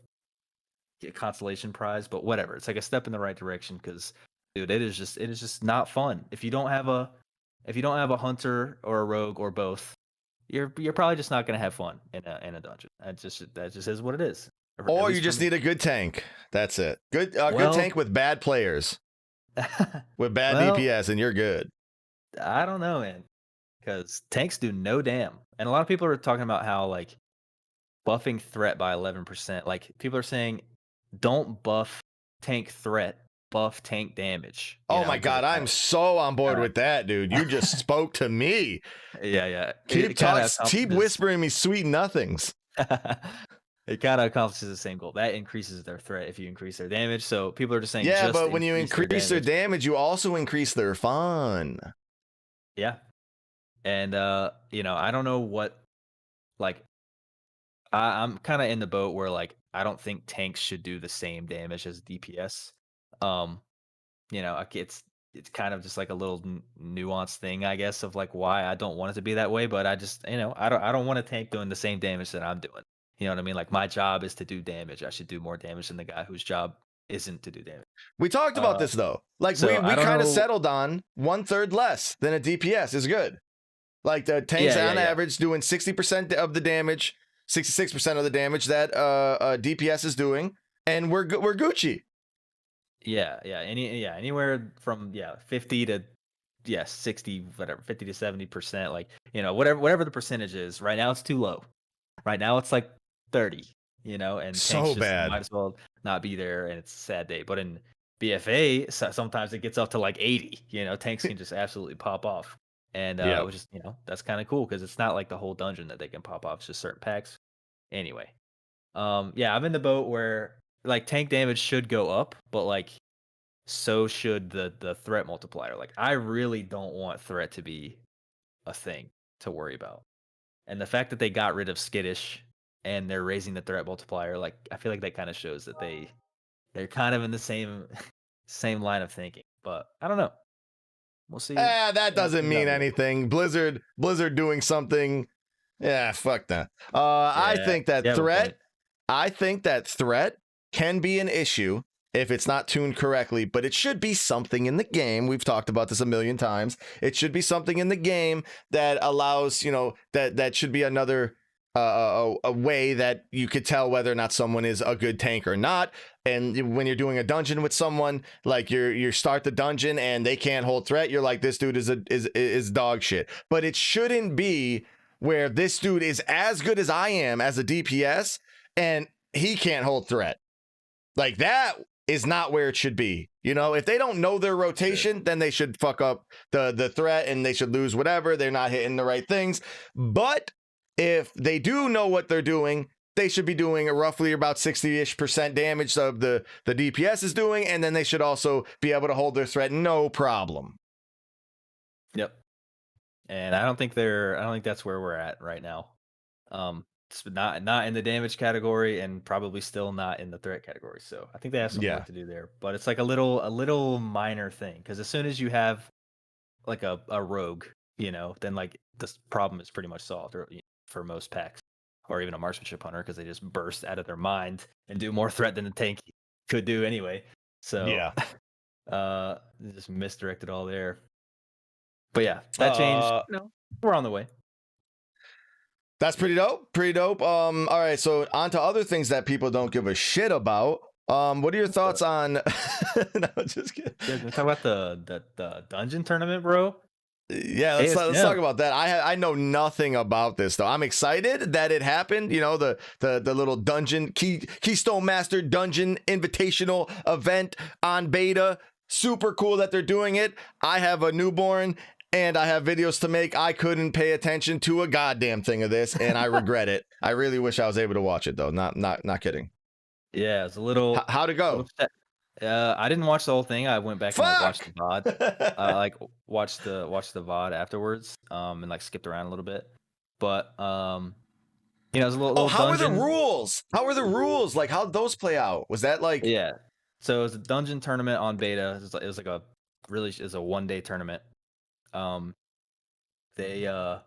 consolation prize, but whatever. It's like a step in the right direction because, dude, it is just not fun. If you don't have a hunter or a rogue or both, you're probably just not gonna have fun in a dungeon. That just is what it is. Or you just need a good tank. That's it. Good tank with bad players, with bad DPS, and you're good. I don't know, man, because tanks do no damn. And a lot of people are talking about how like buffing threat by 11%. Like people are saying, don't buff tank threat. Buff tank damage. Oh my god, I'm so on board with that, dude. You just spoke to me. Yeah. Keep whispering me sweet nothings. It kind of accomplishes the same goal. That increases their threat if you increase their damage. So people are just saying, yeah, but when you increase their damage, you also increase their fun. Yeah, and I don't know what, like, I'm kind of in the boat where like I don't think tanks should do the same damage as DPS. It's kind of just like a little nuanced thing, I guess, of like why I don't want it to be that way. But I just, I don't want a tank doing the same damage that I'm doing. You know what I mean? Like my job is to do damage. I should do more damage than the guy whose job isn't to do damage. We talked about this though. Like so we kind of settled on 1/3 less than a DPS is good. Like the tanks on average doing 60% of the damage, 66% of the damage that DPS is doing, and we're Gucci. Anywhere from 50 to 60, whatever, 50 to 70%, like, whatever the percentage is. Right now it's too low. Right now it's like 30, and tanks So just bad. might as well not be there, and it's a sad day. But in BFA, sometimes it gets up to like 80. Tanks can just absolutely pop off. And Yeah. which is, that's kind of cool because it's not like the whole dungeon that they can pop off, it's just certain packs. Anyway, I'm in the boat where like tank damage should go up, but like so should the threat multiplier. Like I really don't want threat to be a thing to worry about. And the fact that they got rid of skittish and they're raising the threat multiplier, like I feel like that kind of shows that they're kind of in the same same line of thinking. But I don't know. We'll see. That doesn't mean anything. Blizzard doing something. Yeah, fuck that. I Yeah, think that you have a point. threat can be an issue if it's not tuned correctly, but it should be something in the game. We've talked about this a million times. It should be something in the game that allows, that should be another a way that you could tell whether or not someone is a good tank or not. And when you're doing a dungeon with someone, like you start the dungeon and they can't hold threat, you're like, this dude is dog shit. But it shouldn't be where this dude is as good as I am as a DPS and he can't hold threat. Like that is not where it should be. If they don't know their rotation, then they should fuck up the threat and they should lose whatever. They're not hitting the right things. But if they do know what they're doing, they should be doing roughly about 60-ish% damage of the DPS is doing, and then they should also be able to hold their threat no problem. Yep. And I don't think that's where we're at right now. It's not in the damage category and probably still not in the threat category. So I think they have some work to do there. But it's like a little minor thing, because as soon as you have like a rogue, then like this problem is pretty much solved, or for most packs, or even a marksmanship hunter, because they just burst out of their mind and do more threat than the tank could do anyway. So Yeah. they just misdirected all there. But yeah, that changed. We're on the way. That's pretty dope. All right, so on to other things that people don't give a shit about. What are your thoughts on no, just kidding. Yeah, talk about the dungeon tournament, bro. Yeah, let's talk about that. I know nothing about this though. I'm excited that it happened. The little dungeon Keystone Master Dungeon Invitational event on beta. Super cool that they're doing it. I have a newborn and I have videos to make. I couldn't pay attention to a goddamn thing of this, and I regret it. I really wish I was able to watch it though. Not kidding. Yeah, it's a little. How'd it go? I didn't watch the whole thing. I went back and watched the VOD. Watched the VOD afterwards. And like skipped around a little bit. But it was a little. How dungeon. are the rules? How are the rules? Like, how'd those play out? Was that like? Yeah. So it was a dungeon tournament on beta. It was like a 1-day tournament. They the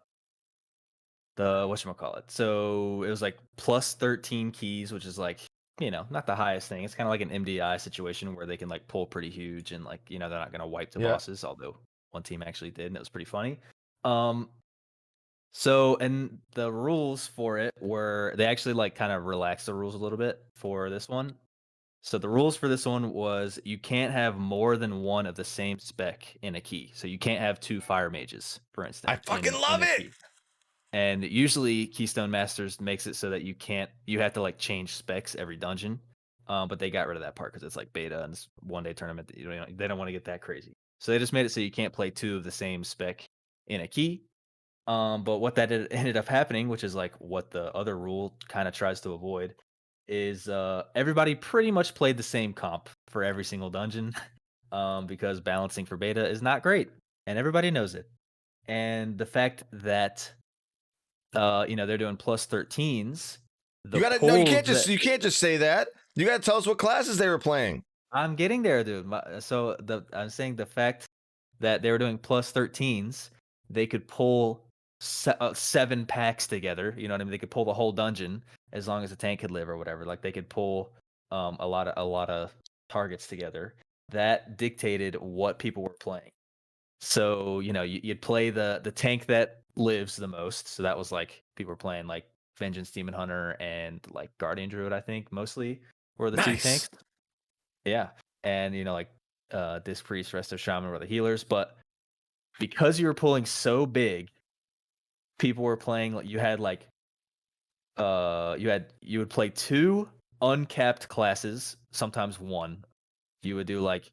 whatchamacallit. So it was like plus 13 keys, which is like, not the highest thing. It's kind of like an MDI situation where they can like pull pretty huge and like, they're not going to wipe the bosses, although one team actually did, and it was pretty funny. So, and the rules for it were, they actually like kind of relaxed the rules a little bit for this one. So the rules for this one was you can't have more than one of the same spec in a key. So you can't have 2 fire mages, for instance. I fucking love it. Key. And usually Keystone Masters makes it so that you have to like change specs every dungeon. But they got rid of that part because it's like beta and it's 1-day tournament. They don't want to get that crazy. So they just made it so you can't play 2 of the same spec in a key. But what that ended up happening, which is like what the other rule kind of tries to avoid, is everybody pretty much played the same comp for every single dungeon. Because balancing for beta is not great, and everybody knows it. And the fact that they're doing plus 13s. You can't just say that. You gotta tell us what classes they were playing. I'm getting there, dude. I'm saying the fact that they were doing plus 13s, they could pull 7 packs together. You know what I mean? They could pull the whole dungeon as long as the tank could live or whatever. Like they could pull a lot of targets together. That dictated what people were playing. So you'd play the tank that lives the most. So that was like people were playing like Vengeance Demon Hunter and like Guardian Druid. I think mostly were the 2 tanks. Yeah. and like Disc Priest, Resto Shaman were the healers, but because you were pulling so big, people were playing like you had like you would play 2 uncapped classes, sometimes 1. You would do like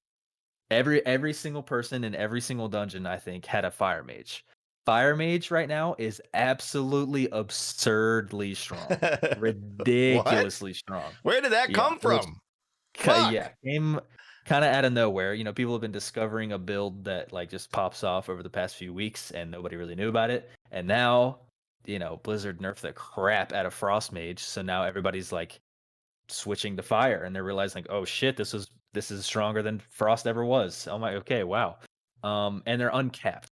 every single person in every single dungeon, I think, had a fire mage. Fire mage right now is absolutely absurdly strong. What? Ridiculously strong. Where did that Yeah, come which from? Fuck. yeah, came kind of out of nowhere. People have been discovering a build that like just pops off over the past few weeks and nobody really knew about it. And now, Blizzard nerfed the crap out of Frost Mage, so now everybody's like switching to fire and they're realizing like, oh shit, this is stronger than Frost ever was. Oh my, okay, wow. And they're uncapped.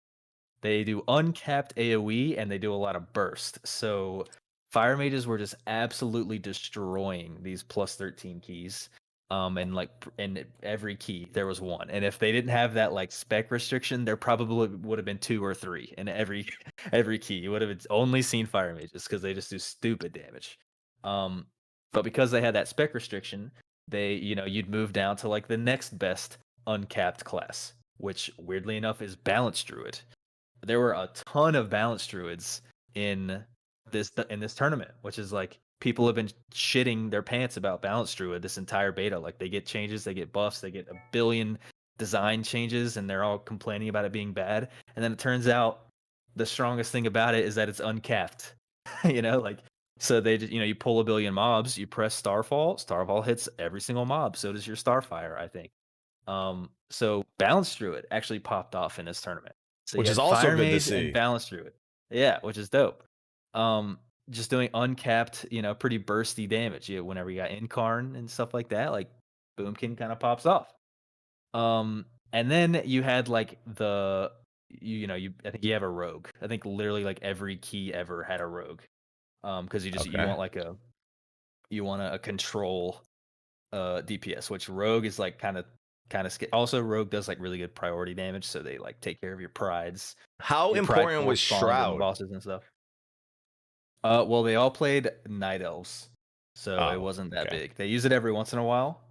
They do uncapped AoE and they do a lot of burst. So fire mages were just absolutely destroying these plus 13 keys. And like in every key there was 1. And if they didn't have that like spec restriction, there probably would have been 2 or 3 in every every key. You would have only seen fire mages because they just do stupid damage. But because they had that spec restriction, you'd move down to like the next best uncapped class, which weirdly enough is Balance Druid. There were a ton of Balance Druids in this tournament, which is like people have been shitting their pants about Balance Druid this entire beta. Like they get changes, they get buffs, they get a billion design changes, and they're all complaining about it being bad. And then it turns out the strongest thing about it is that it's uncapped. Like so they just, you pull a billion mobs, you press Starfall hits every single mob. So does your Starfire, I think. So Balance Druid actually popped off in this tournament. So you Which is had also Fire good to Mage and see. Balance Druid. Yeah, which is dope. Just doing uncapped, pretty bursty damage. Whenever you got Incarn and stuff like that, like Boomkin kind of pops off. And then you had like I think you have a rogue. I think literally like every key ever had a rogue. Because you Okay. want a control DPS, which rogue is like kind of also rogue does like really good priority damage, so they like take care of your prides. How Your pride important pool was spawns and Shroud? bosses and stuff. Well, they all played Night Elves, so it Oh, wasn't that okay. big. They use it every once in a while.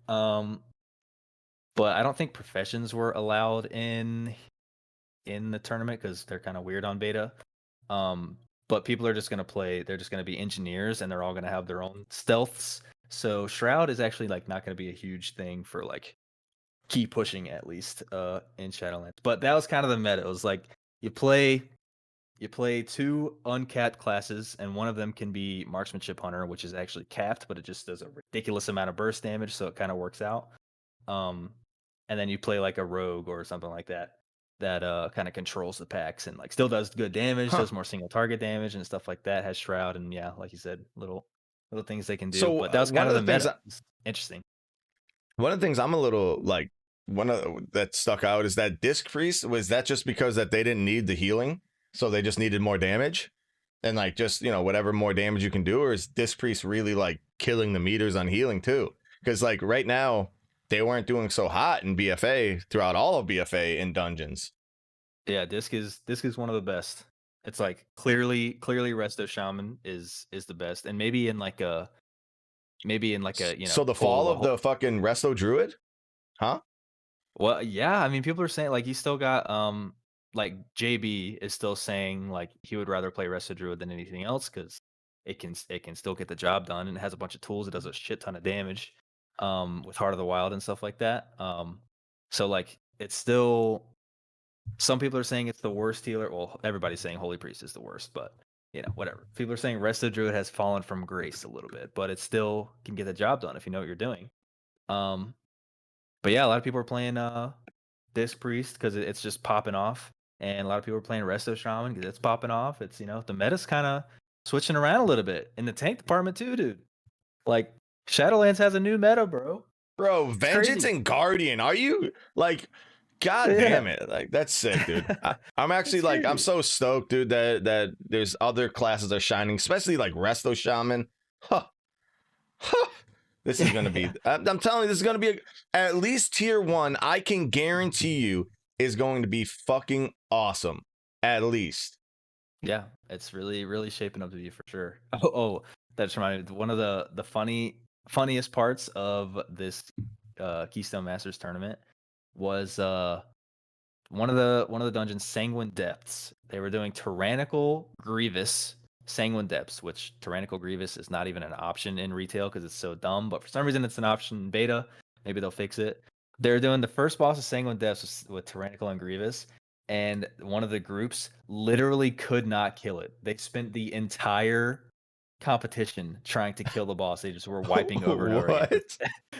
But I don't think professions were allowed in the tournament because they're kind of weird on beta. But people are just gonna play. They're just gonna be engineers, and they're all gonna have their own stealths. So Shroud is actually like not gonna be a huge thing for like key pushing at least in Shadowlands. But that was kind of the meta. It was like you play 2 uncapped classes, and one of them can be Marksmanship Hunter, which is actually capped, but it just does a ridiculous amount of burst damage, so it kind of works out. And then you play like a rogue or something like that kind of controls the packs and like still does good damage, Huh. does more single target damage and stuff like that. Has Shroud and yeah, like you said, little things they can do. So But that was one kind of of the the things meta. It's interesting. I'm a little like one of that stuck out is that Disc Priest. Was that just because that they didn't need the healing, so they just needed more damage, and like just whatever more damage you can do, or is Disc Priest really like killing the meters on healing too? Because like right now they weren't doing so hot in BFA throughout all of BFA in dungeons. Yeah, Disc is one of the best. It's like clearly Resto Shaman is the best, and maybe in like a So the pull fall a of the fucking Resto Druid, huh? well, yeah, I mean, people are saying like you still got like JB is still saying like he would rather play Resto Druid than anything else because it can still get the job done and it has a bunch of tools. It does a shit ton of damage with Heart of the Wild and stuff like that. So like it's still some people are saying it's the worst healer. Well, everybody's saying Holy Priest is the worst, but whatever. People are saying Resto Druid has fallen from grace a little bit, but it still can get the job done if you know what you're doing. Um, but yeah, a lot of people are playing Disc Priest because it's just popping off, and a lot of people are playing Resto Shaman because it's popping off. It's the meta's kind of switching around a little bit in the tank department too, dude. Like Shadowlands has a new meta, bro. Bro, Vengeance Crazy. and Guardian. Are you like, god Yeah, damn it? Like that's sick, dude. I'm actually it's like, I'm crazy. so stoked, dude, that there's other classes are shining, especially like Resto Shaman. Huh. Huh. This is gonna be. I'm telling you, this is gonna be at least tier 1. I can guarantee you is going to be fucking awesome. At least. Yeah, it's really shaping up to be for sure. Oh, that just reminded me. One of the funniest parts of this Keystone Masters tournament was one of the dungeons, Sanguine Depths. They were doing Tyrannical Grievous Sanguine Depths, which Tyrannical Grievous is not even an option in retail because it's so dumb. But for some reason, it's an option in beta. Maybe they'll fix it. They're doing the first boss of Sanguine Depths with Tyrannical and Grievous, and one of the groups literally could not kill it. They spent the entire competition trying to kill the boss. They just were wiping over and over again. What?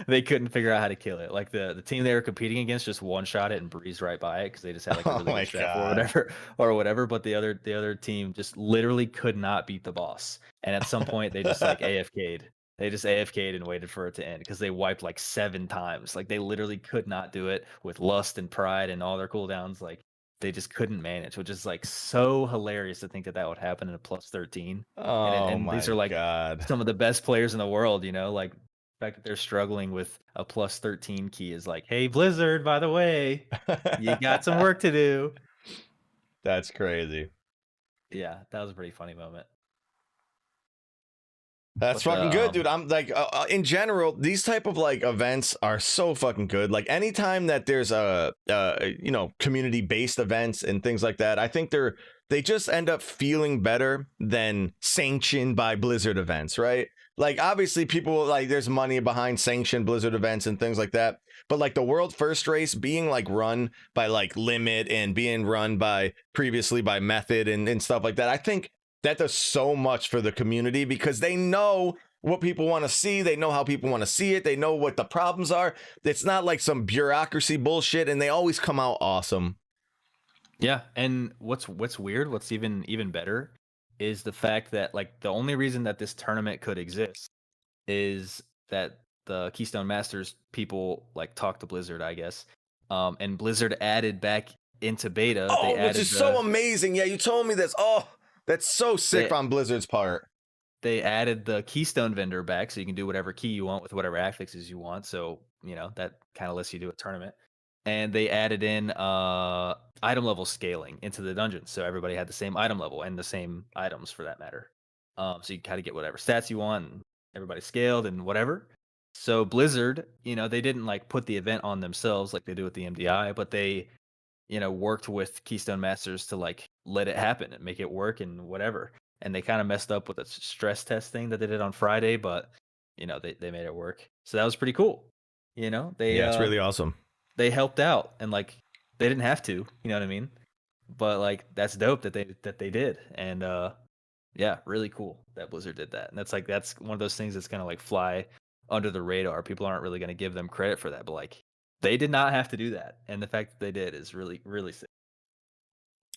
They couldn't figure out how to kill it. Like the team they were competing against just one shot it and breezed right by it because they just had like a Oh really my good strat God. or whatever. But the other team just literally could not beat the boss. And at some point they just like AFK'd. They just AFK'd and waited for it to end because they wiped like 7 times. Like they literally could not do it with Lust and Pride and all their cooldowns. Like they just couldn't manage, which is like so hilarious to think that would happen in a plus 13. Oh And these my are like God. some of the best players in the world, like the fact that they're struggling with a plus 13 key is like, hey, Blizzard, by the way, you got some work to do. That's crazy. Yeah, that was a pretty funny moment. That's But fucking the, good, dude. I'm like, in general, these type of like events are so fucking good. Like anytime that there's a community based events and things like that, I think they just end up feeling better than sanctioned by Blizzard events, right? Like obviously people like there's money behind sanctioned Blizzard events and things like that. But like the world first race being like run by like Limit and being run by previously by Method and stuff like that, I think that does so much for the community because they know what people want to see. They know how people want to see it. They know what the problems are. It's not like some bureaucracy bullshit, and they always come out awesome. Yeah, and what's weird, what's even better is the fact that like the only reason that this tournament could exist is that the Keystone Masters people like talked to Blizzard, I guess. And Blizzard added back into beta. Oh, which is so amazing. Yeah, you told me this. Oh, that's so sick on Blizzard's part. They added the Keystone vendor back, so you can do whatever key you want with whatever affixes you want. So, that kind of lets you do a tournament. And they added in item level scaling into the dungeon. So everybody had the same item level and the same items for that matter. So you kind of get whatever stats you want, and everybody scaled and whatever. So Blizzard, they didn't like put the event on themselves like they do with the MDI, but they, worked with Keystone Masters to like let it happen and make it work and whatever. And they kind of messed up with a stress test thing that they did on Friday, but they made it work. So that was pretty cool. It's really awesome. They helped out and like they didn't have to, you know what I mean? But like that's dope that they did. And yeah, really cool that Blizzard did that. And that's one of those things that's gonna like fly under the radar. People aren't really gonna give them credit for that, but like they did not have to do that. And the fact that they did is really, really sick.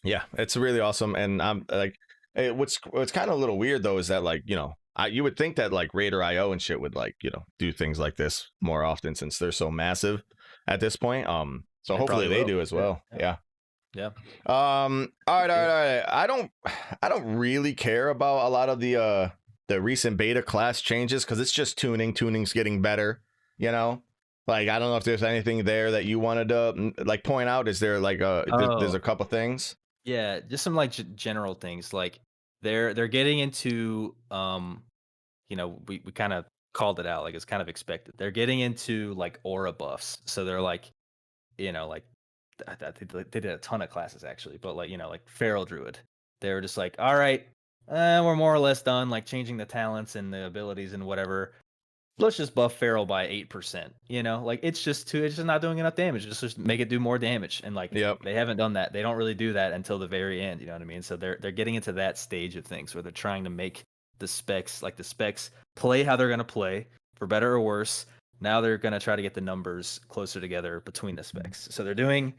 Yeah, it's really awesome. And I'm like what's kind of a little weird though is that like, you would think that like Raider IO and shit would like, do things like this more often since they're so massive at this point. So hopefully they do as well. Yeah. All right. I don't really care about a lot of the recent beta class changes because it's just tuning. Tuning's getting better, Like I don't know if there's anything there that you wanted to like point out. Is there like there's a couple things? Yeah, just some like general things. Like they're getting into we kind of called it out, like it's kind of expected. They're getting into like aura buffs. So they're like, like they did a ton of classes actually, but like, like Feral Druid. They were just like, all right, we're more or less done like changing the talents and the abilities and whatever. Let's just buff Feral by 8%. Like it's just not doing enough damage. Just make it do more damage. And like they haven't done that. They don't really do that until the very end. You know what I mean? So they're getting into that stage of things where they're trying to make the specs play how they're gonna play, for better or worse. Now they're gonna try to get the numbers closer together between the specs. So they're doing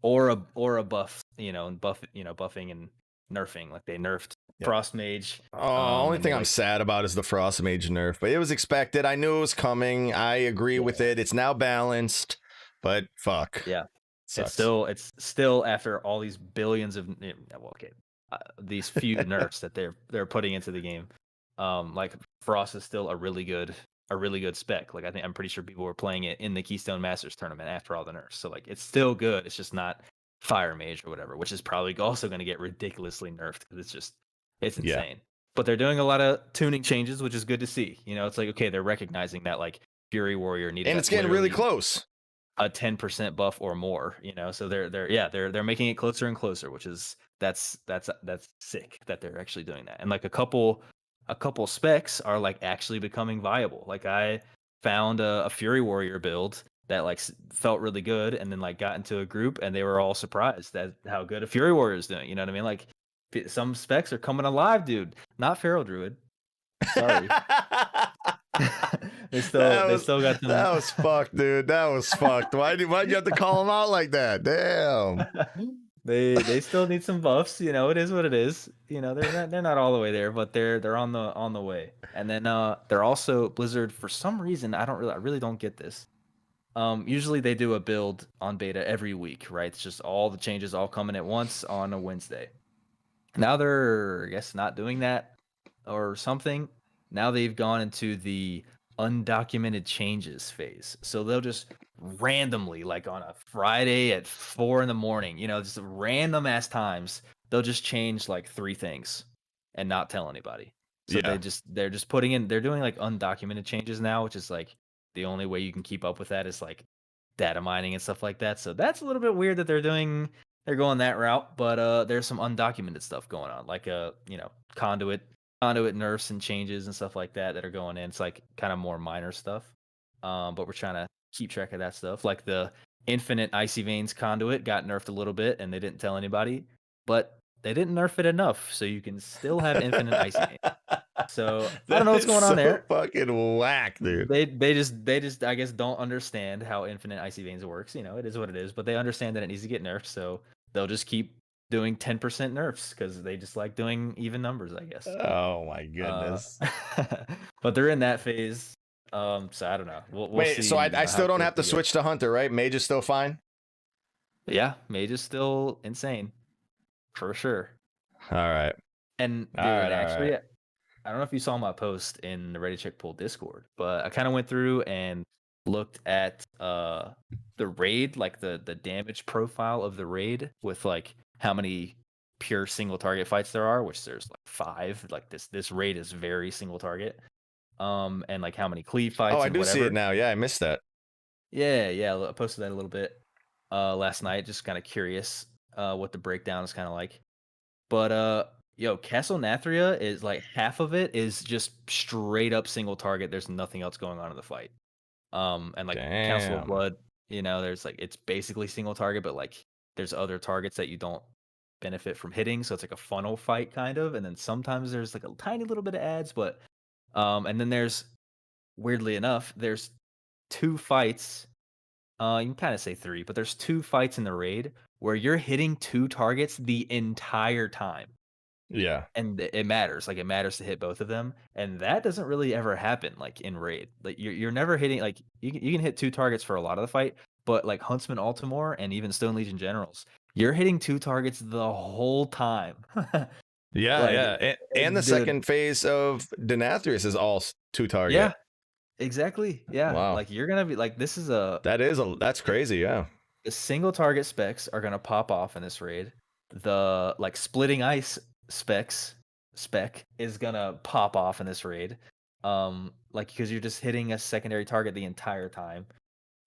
aura buff, and buffing and nerfing. Like they nerfed Frost Mage. Only thing I'm sad about is the Frost Mage nerf, but it was expected. I knew it was coming. I agree with it. It's now balanced, but fuck. Yeah, sucks. It's still after all these billions of these few nerfs that they're putting into the game. Like Frost is still a really good spec. Like I'm pretty sure people were playing it in the Keystone Masters tournament after all the nerfs. So like it's still good. It's just not Fire Mage or whatever, which is probably also going to get ridiculously nerfed because it's insane. Yeah. But they're doing a lot of tuning changes, which is good to see. It's like, okay, they're recognizing that like Fury Warrior needed, and it's getting really close, a 10% buff or more. So they're making it closer and closer, which is that's sick that they're actually doing that. And like a couple specs are like actually becoming viable. Like I found a Fury Warrior build that like felt really good, and then like got into a group and they were all surprised at how good a Fury Warrior is doing. You know what I mean? Like some specs are coming alive, dude. Not Feral Druid. Sorry. they still got them. That was fucked, dude. That was fucked. Why'd you have to call them out like that? Damn. They still need some buffs. It is what it is. They're not all the way there, but they're on the way. And then they're also Blizzard, for some reason, I really don't get this. Usually they do a build on beta every week, right? It's just all the changes all coming at once on a Wednesday. Now they're, I guess, not doing that or something. Now they've gone into the undocumented changes phase. So they'll just randomly, like on a Friday at 4 a.m, just random ass times, they'll just change like 3 things and not tell anybody. So they're just putting in, they're doing like undocumented changes now, which is like the only way you can keep up with that is like data mining and stuff like that. So that's a little bit weird that they're going that route, but there's some undocumented stuff going on, like conduit nerfs and changes and stuff like that are going in. It's like kind of more minor stuff, but we're trying to keep track of that stuff. Like the infinite Icy Veins conduit got nerfed a little bit and they didn't tell anybody, but they didn't nerf it enough, so you can still have infinite Icy Veins. So I don't know what's going on there. Fucking whack, dude. They just I guess don't understand how infinite Icy Veins works. It is what it is, but they understand that it needs to get nerfed, so they'll just keep doing 10% nerfs because they just like doing even numbers, I guess. Oh my goodness. But they're in that phase. So I don't know. We'll Wait, see, so I still don't have to switch to Hunter, right? Mage is still fine? Yeah, Mage is still insane. For sure. All right. And dude, actually, I don't know if you saw my post in the Ready Check Pool Discord, but I kind of went through and looked at the raid, like the damage profile of the raid with like how many pure single target fights there are, which there's like 5. Like this raid is very single target. And like how many cleave fights. Oh, I do see it now. Yeah, I missed that. Yeah, I posted that a little bit last night, just kind of curious what the breakdown is kind of like. But Castle Nathria is like half of it is just straight up single target. There's nothing else going on in the fight. And like Council of Blood, there's like it's basically single target, but like there's other targets that you don't benefit from hitting, so it's like a funnel fight kind of. And then sometimes there's like a tiny little bit of ads, but and then there's, weirdly enough, there's 2 fights. You can kind of say 3, but there's 2 fights in the raid where you're hitting 2 targets the entire time. Yeah. And it matters. Like it matters to hit both of them, and that doesn't really ever happen like in raid. Like you're never hitting, like you can hit 2 targets for a lot of the fight, but like Huntsman Altimore and even Stone Legion Generals, you're hitting 2 targets the whole time. Yeah. And the second phase of Denathrius is all 2 target. Yeah. Exactly. Yeah. Wow. Like you're gonna be like, that's crazy. Yeah. The single target specs are gonna pop off in this raid. The like splitting ice spec is gonna pop off in this raid. Like because you're just hitting a secondary target the entire time.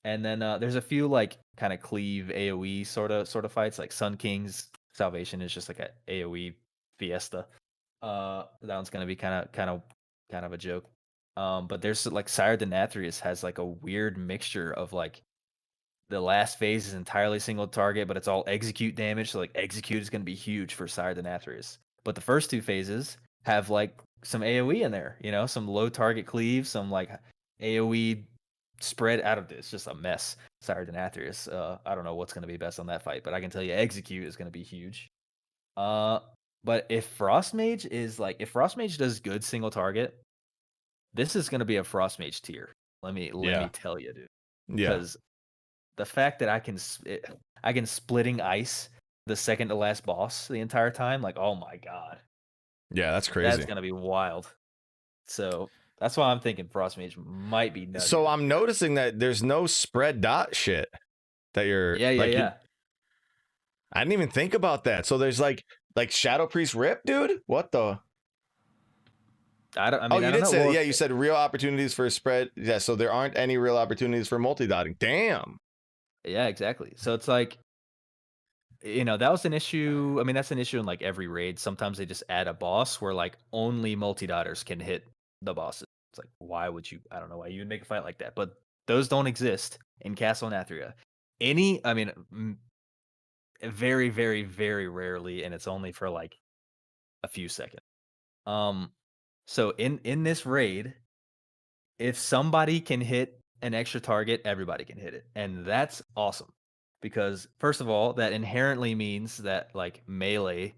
And then there's a few like kind of cleave AoE sort of fights, like Sun King's Salvation is just like a AoE fiesta. That one's gonna be kind of a joke. But there's like Sire Denathrius has like a weird mixture of like the last phase is entirely single target, but it's all execute damage. So like execute is going to be huge for Sire Denathrius. But the first 2 phases have like some AoE in there, some low target cleave, some like AoE spread out of this. It's just a mess. Sire Denathrius. I don't know what's going to be best on that fight, but I can tell you execute is going to be huge. But if Frost Mage does good single target, this is going to be a Frost Mage tier. Let me tell you, dude. Yeah. Because the fact that I can splitting ice the second to last boss the entire time, like, oh my god. Yeah, that's crazy. That's going to be wild. So that's why I'm thinking Frost Mage might be nutty. So I'm noticing that there's no spread dot shit that you're. Yeah. I didn't even think about that. So there's like Shadow Priest Rip, dude? What the? I don't. I Oh, mean, you I don't did know. say that. Well, Yeah, you said real opportunities for a spread. Yeah, so there aren't any real opportunities for multi-dotting. Damn. yeah, exactly. So it's like, that was an issue. I mean, that's an issue in like every raid. Sometimes they just add a boss where like only multi-dotters can hit the bosses. It's like, why would you? I don't know why you would make a fight like that. But those don't exist in Castle Nathria. I mean, very, very, very rarely, and it's only for like a few seconds. Um, so in this raid, if somebody can hit an extra target, everybody can hit it. And that's awesome. Because first of all, that inherently means that like melee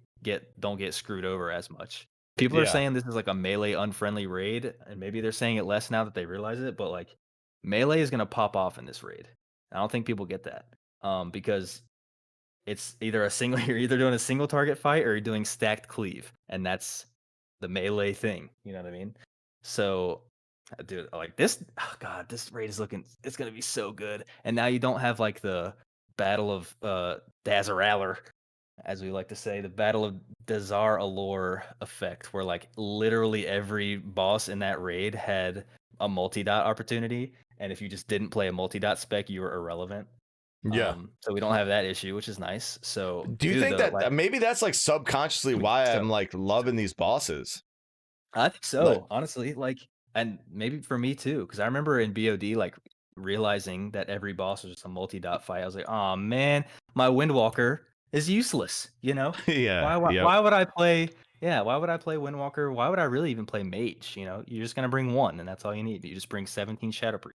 don't get screwed over as much. People are Yeah. saying this is like a melee unfriendly raid, and maybe they're saying it less now that they realize it, but like melee is gonna pop off in this raid. I don't think people get that. Because it's either a single you're either doing a single target fight or you're doing stacked cleave, and that's the melee thing. You know what I mean? So, dude, like this, oh god, this raid is it's gonna be so good. And now you don't have like the battle of Dazaraller, as we like to say, the battle of Dazar Allure effect, where like literally every boss in that raid had a multi-dot opportunity, and if you just didn't play a multi-dot spec, you were irrelevant. Yeah. So we don't have that issue, which is nice. So, Do you dude, think that maybe that's like subconsciously why so I'm like loving these bosses? I think Like, so, honestly, like, and maybe for me too, because I remember in BOD, like, realizing that every boss was just a multi-dot fight. I was like, oh man, my Windwalker is useless, you know? yeah, yep. Why would I play why would I play Windwalker? Why would I really even play Mage, you know? You're just gonna bring one, and that's all you need. You just bring 17 Shadow Priest.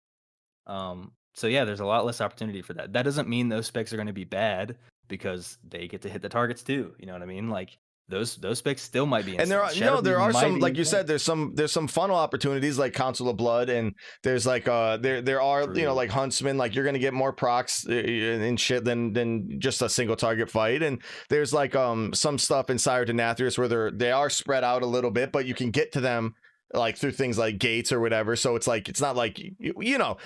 So yeah, there's a lot less opportunity for that. That doesn't mean those specs are gonna be bad because they get to hit the targets too, you know what I mean? Like, those specs still might be And insane. Shadow Priest there are might some, be like you insane. said, there's some funnel opportunities like Council of Blood, and there's like there are True. like Huntsman, like you're gonna get more procs and shit than just a single target fight. And there's like some stuff in Sire Denathrius where they are spread out a little bit, but you can get to them like through things like gates or whatever. So it's like it's not like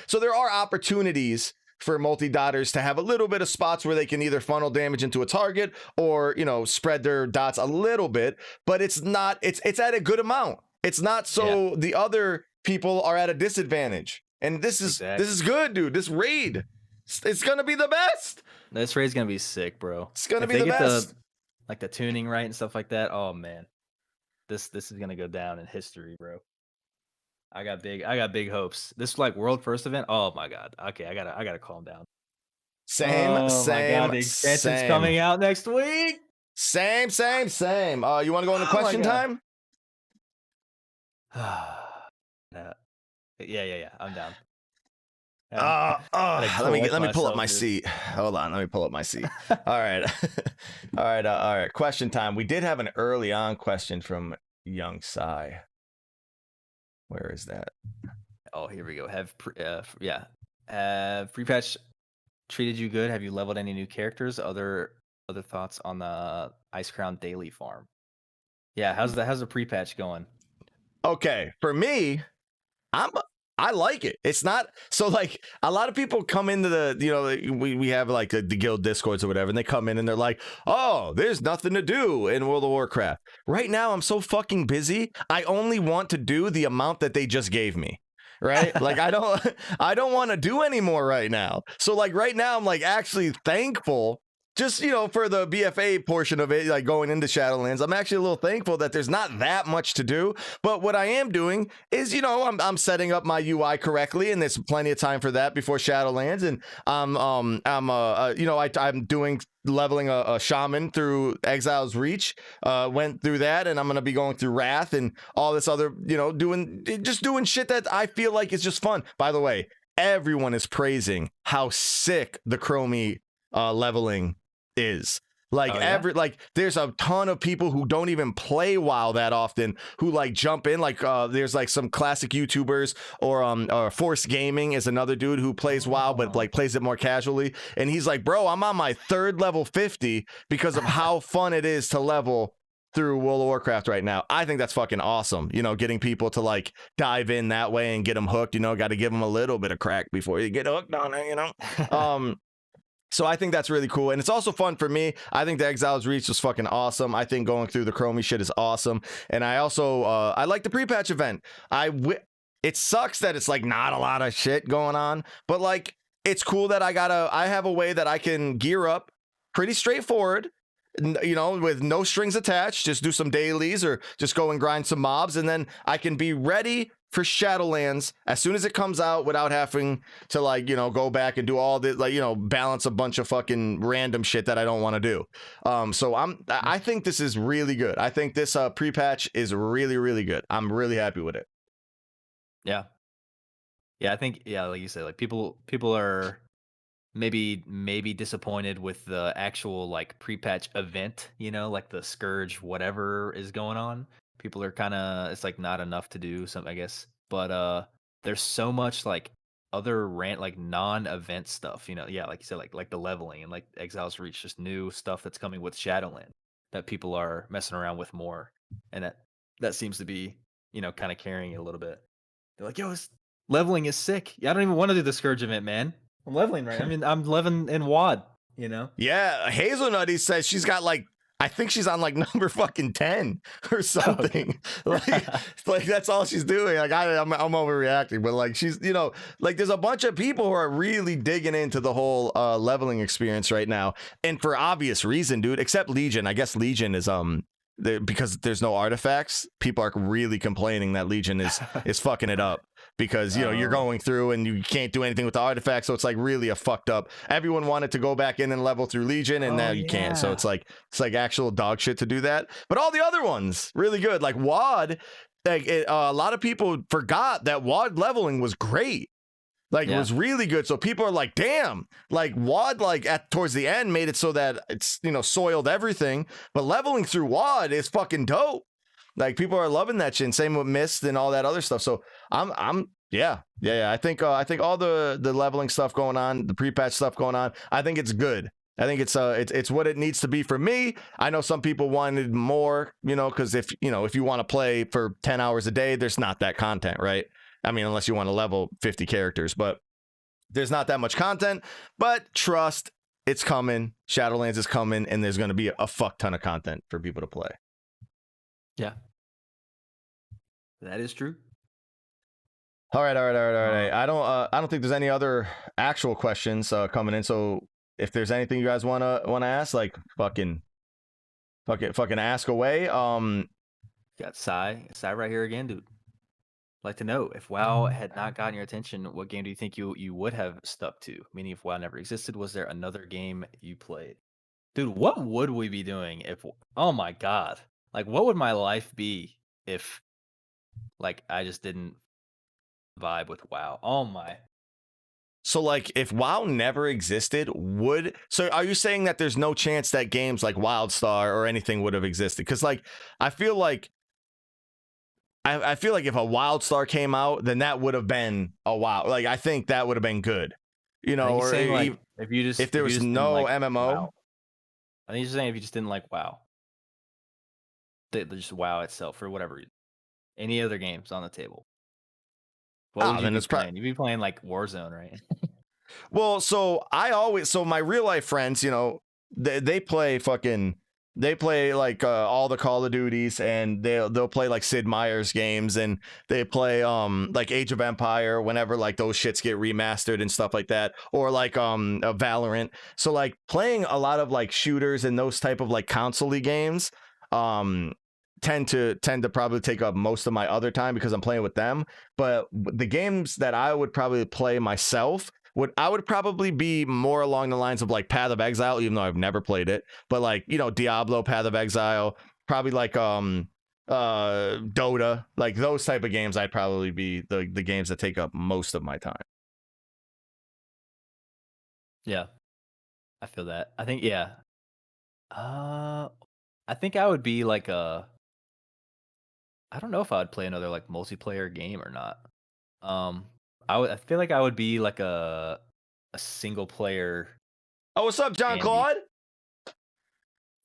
so there are opportunities for multi-dotters to have a little bit of spots where they can either funnel damage into a target or spread their dots a little bit, but it's at a good amount. It's not so the other people are at a disadvantage. And this is good, dude. This raid, it's gonna be the best. This raid's gonna be sick, bro. It's gonna If be they the get best. the tuning right and stuff like that, oh man, this is gonna go down in history, bro. I got big hopes. This like world first event. Oh my god. Okay, I gotta calm down. Same, Oh my god, same, the expansion's same, coming out next week. same. You want to go into Oh my question god. time? Yeah. I'm down. Let me pull up my seat. Hold on, let me pull up my seat. All right. All right. Question time. We did have an early on question from Young Sai. Where is that? Oh, here we go. Have free patch treated you good? Have you leveled any new characters? Other thoughts on the Ice Crown daily farm? Yeah, how's the pre-patch going? Okay, for me, I like it. It's not so like a lot of people come into the we have like the guild discords or whatever, and they come in and they're like, oh, there's nothing to do in World of Warcraft right now. I'm so fucking busy. I only want to do the amount that they just gave me. Right? Like I don't want to do any more right now. So like right now I'm like actually thankful just for the BFA portion of it, like going into Shadowlands. I'm actually a little thankful that there's not that much to do, but what I am doing is I'm setting up my UI correctly, and there's plenty of time for that before Shadowlands. And I'm doing leveling a shaman through Exile's Reach, went through that, and I'm gonna be going through Wrath and all this other doing shit that I feel like is just fun. By the way, everyone is how sick the Chromie leveling is. Like there's a ton of people who don't even play WoW that often who like jump in. Like there's like some classic YouTubers or Force Gaming is another dude who plays WoW but like plays it more casually, and he's like, bro, I'm on my 3rd level 50 because of how fun it is to level through World of Warcraft right now. I think that's fucking awesome. Getting people to like dive in that way and get them hooked. Got to give them a little bit of crack before you get hooked on it. So I think that's really cool. And it's also fun for me. I think the Exiles Reach was fucking awesome. I think going through the Chromie shit is awesome. And I also, I like the pre-patch event. It sucks that it's like not a lot of shit going on, but like, it's cool that I have a way that I can gear up pretty straightforward, you know, with no strings attached, just do some dailies or just go and grind some mobs. And then I can be ready for Shadowlands as soon as it comes out without having to, like, you know, go back and do all the, like, you know, balance a bunch of fucking random shit that I don't want to do. So I think this is really good. I think this pre-patch is really, really good. I'm really happy with it. Yeah. Yeah, I think, yeah, like you said, like people are maybe disappointed with the actual like pre-patch event, you know, like the Scourge whatever is going on. People are kind of, it's like not enough to do something, I guess. But there's so much like other like non-event stuff, you know. Yeah, like you said, like the leveling and like Exiles Reach, just new stuff that's coming with Shadowland that people are messing around with more. And that seems to be, you know, kind of carrying it a little bit. They're like, yo, this leveling is sick. Yeah, I don't even want to do the Scourge event, man. I'm leveling right. I mean, I'm leveling in WAD, you know? Yeah, Hazelnutty says she's got like, I think she's on like number fucking 10 or something. Okay. like that's all she's doing. Like I'm overreacting, but like she's, you know, like there's a bunch of people who are really digging into the whole leveling experience right now, and for obvious reason, dude. Except Legion. I guess Legion is because there's no artifacts. People are really complaining that Legion is fucking it up. Because, you know, you're going through and you can't do anything with the artifacts, so it's like really a fucked up. Everyone wanted to go back in and level through Legion, and now you can't. So it's like actual dog shit to do that. But all the other ones really good. Like WAD, like a lot of people forgot that WAD leveling was great. Like it was really good. So people are like, damn, like WAD, like towards the end made it so that it's, you know, soiled everything. But leveling through WAD is fucking dope. Like people are loving that shit. And same with Mist and all that other stuff. So yeah. I think all the leveling stuff going on, the pre-patch stuff going on, I think it's good. I think it's what it needs to be for me. I know some people wanted more, you know, because if you want to play for 10 hours a day, there's not that content, right? I mean, unless you want to level 50 characters, but there's not that much content. But trust, it's coming. Shadowlands is coming, and there's going to be a fuck ton of content for people to play. Yeah, that is true. All right. I don't think there's any other actual questions coming in. So if there's anything you guys wanna ask, like fucking ask away. Got Sai right here again, dude. Like to know, if WoW had not gotten your attention, what game do you think you would have stuck to? Meaning, if WoW never existed, was there another game you played? Dude, what would we be doing if? Oh my god! Like, what would my life be if, like, I just didn't vibe with WoW? Oh my! So like, if WoW never existed, so are you saying that there's no chance that games like WildStar or anything would have existed? Because like, I feel like if a WildStar came out, then that would have been a WoW. Like, I think that would have been good, you know. Or saying, like, if there was no like MMO. WoW. I think you're saying if you just didn't like WoW, just WoW itself for whatever reason. Any other games on the table? What would you be playing? You'd be playing like Warzone, right? Well, so my real life friends, you know, they play like all the Call of Duties, and they'll play like Sid Meier's games, and they play like Age of Empire whenever like those shits get remastered and stuff like that, or like Valorant. So like playing a lot of like shooters and those type of like console-y games tend to probably take up most of my other time because I'm playing with them. But the games that I would probably play myself would probably be more along the lines of like Path of Exile, even though I've never played it. But like, you know, Diablo, Path of Exile, probably like Dota, like those type of games. I'd probably be the games that take up most of my time. Yeah, I feel that. I think I think I would be like I don't know if I would play another like multiplayer game or not. I feel like I would be like a single player. Oh, what's up, John Claude?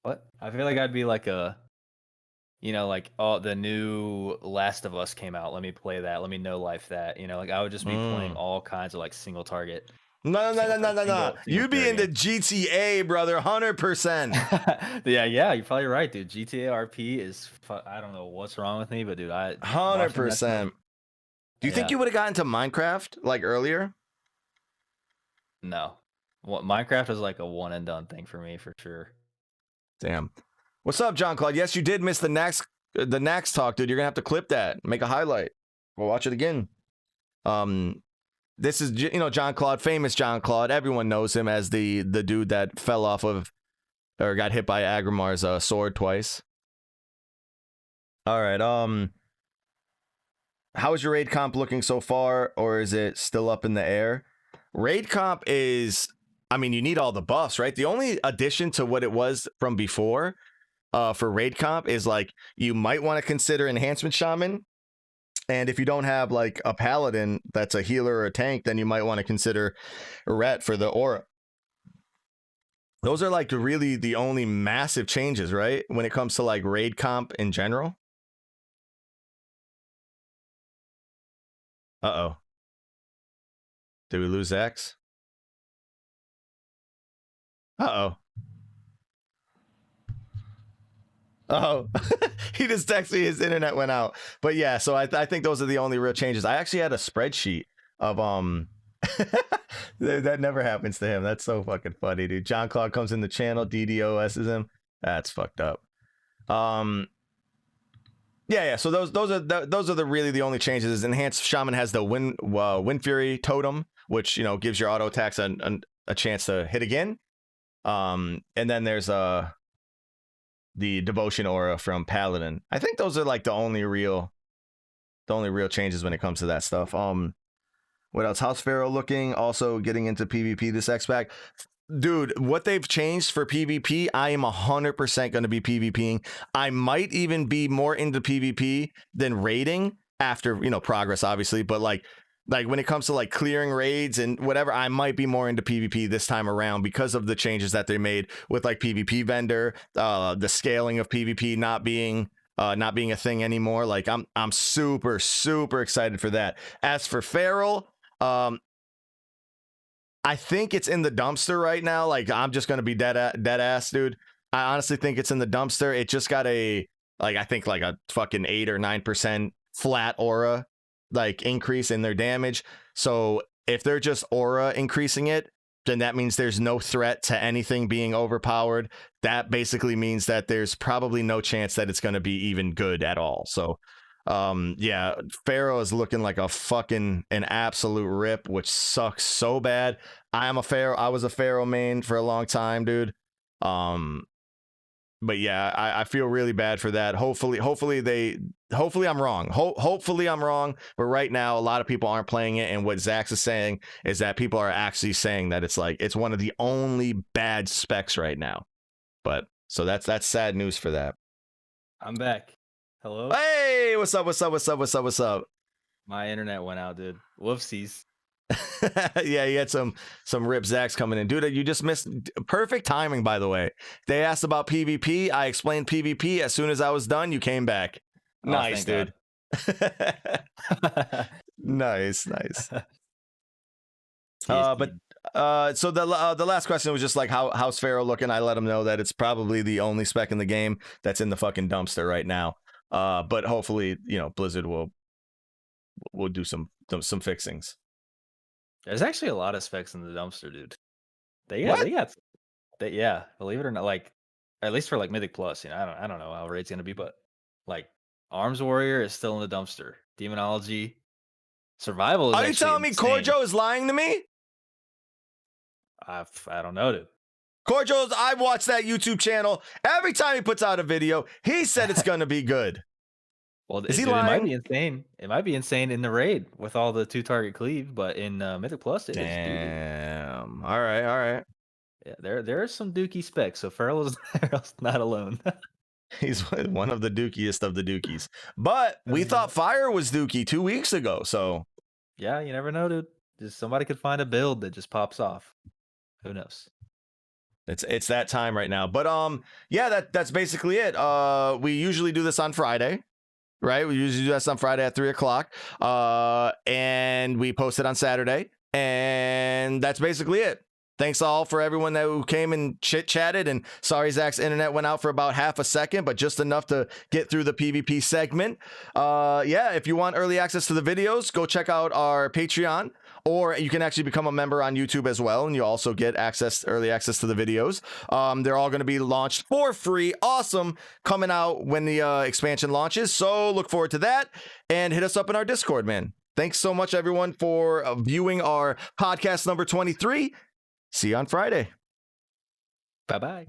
What? I feel like I'd be like like, oh, the new Last of Us came out. Let me play that. Let me no life that. You know, like I would just be playing all kinds of like single target. No. You be into GTA, brother, 100%. Yeah, you're probably right, dude. GTA RP is, I don't know what's wrong with me, but dude, 100%. Do you think you would have gotten to Minecraft like earlier? No. Minecraft was like a one and done thing for me, for sure. Damn. What's up, John Claude? Yes, you did miss the Naxx talk, dude. You're gonna have to clip that, make a highlight. We'll watch it again. This is, John Claude, famous John Claude. Everyone knows him as the dude that fell off of or got hit by Agrimar's sword twice. All right. How is your raid comp looking so far, or is it still up in the air? Raid comp is, I mean, you need all the buffs, right? The only addition to what it was from before for raid comp is like you might want to consider enhancement shaman. And if you don't have like a paladin that's a healer or a tank, then you might want to consider Ret for the aura. Those are like really the only massive changes, right? When it comes to like raid comp in general. Uh-oh. Did we lose X? Uh-oh. Oh, he just texted me his internet went out. But yeah, so I think those are the only real changes. I actually had a spreadsheet of that never happens to him. That's so fucking funny, dude. John Claude comes in the channel, DDoS's him. That's fucked up. Yeah. So those are the really the only changes. Is enhanced shaman has the wind fury totem, which gives your auto attacks a chance to hit again. And then there's the devotion aura from paladin. I think those are like the only real changes when it comes to that stuff. What else? How's Pharaoh looking? Also getting into PvP this X-Pack. Dude, what they've changed for PvP, I am 100% going to be PvPing. I might even be more into PvP than raiding after, progress, obviously. But like when it comes to like clearing raids and whatever, I might be more into PvP this time around because of the changes that they made with like PvP vendor, the scaling of PvP not being a thing anymore. Like I'm super, super excited for that. As for Feral, I think it's in the dumpster right now. Like I'm just gonna be dead ass, dude. I honestly think it's in the dumpster. It just got I think a fucking 8 or 9% flat aura like increase in their damage. So if they're just aura increasing it, then that means there's no threat to anything being overpowered. That basically means that there's probably no chance that it's going to be even good at all. So yeah, Pharaoh is looking like an absolute rip, which sucks so bad. I was a Pharaoh main for a long time, dude. But yeah, I feel really bad for that. Hopefully I'm wrong. Hopefully I'm wrong. But right now, a lot of people aren't playing it. And what Zax is saying is that people are actually saying that it's one of the only bad specs right now. But so that's sad news for that. I'm back. Hello. Hey, what's up? My internet went out, dude. Whoopsies. Yeah, you had some rip Zax coming in. Dude, you just missed perfect timing, by the way. They asked about PvP. I explained PvP. As soon as I was done, you came back. Oh, nice, dude. Nice. But so the last question was just like how's Pharaoh looking? I let him know that it's probably the only spec in the game that's in the fucking dumpster right now. But hopefully, Blizzard will do some fixings. There's actually a lot of specs in the dumpster, dude. Yeah, believe it or not, like at least for like Mythic Plus, I don't know how raid's gonna be, but like Arms Warrior is still in the dumpster. Demonology, Survival is. Are you telling me Corjo is lying to me? I don't know, dude. Corjo's, I watch that YouTube channel. Every time he puts out a video, he said it's gonna be good. Well, is he lying? It might be insane. It might be insane in the raid with all the 2-target cleave, but in Mythic Plus, it is. Damn. All right. Yeah, there are some dookie specs, so Pharaoh's not alone. He's one of the dookiest of the dookies. But we thought Fire was dookie 2 weeks ago, so. Yeah, you never know, dude. Just somebody could find a build that just pops off. Who knows? It's that time right now. But yeah, that's basically it. We usually do this on Friday. Right, we usually do this on Friday at 3:00, and we post it on Saturday. And that's basically it. Thanks all for everyone who came and chit-chatted, and sorry Zach's internet went out for about half a second, but just enough to get through the PvP segment. Yeah, if you want early access to the videos, go check out our Patreon, or you can actually become a member on YouTube as well, and you also get early access to the videos. They're all going to be launched for free. Awesome. Coming out when the expansion launches, so look forward to that, and hit us up in our Discord, man. Thanks so much, everyone, for viewing our podcast number 23. See you on Friday. Bye-bye.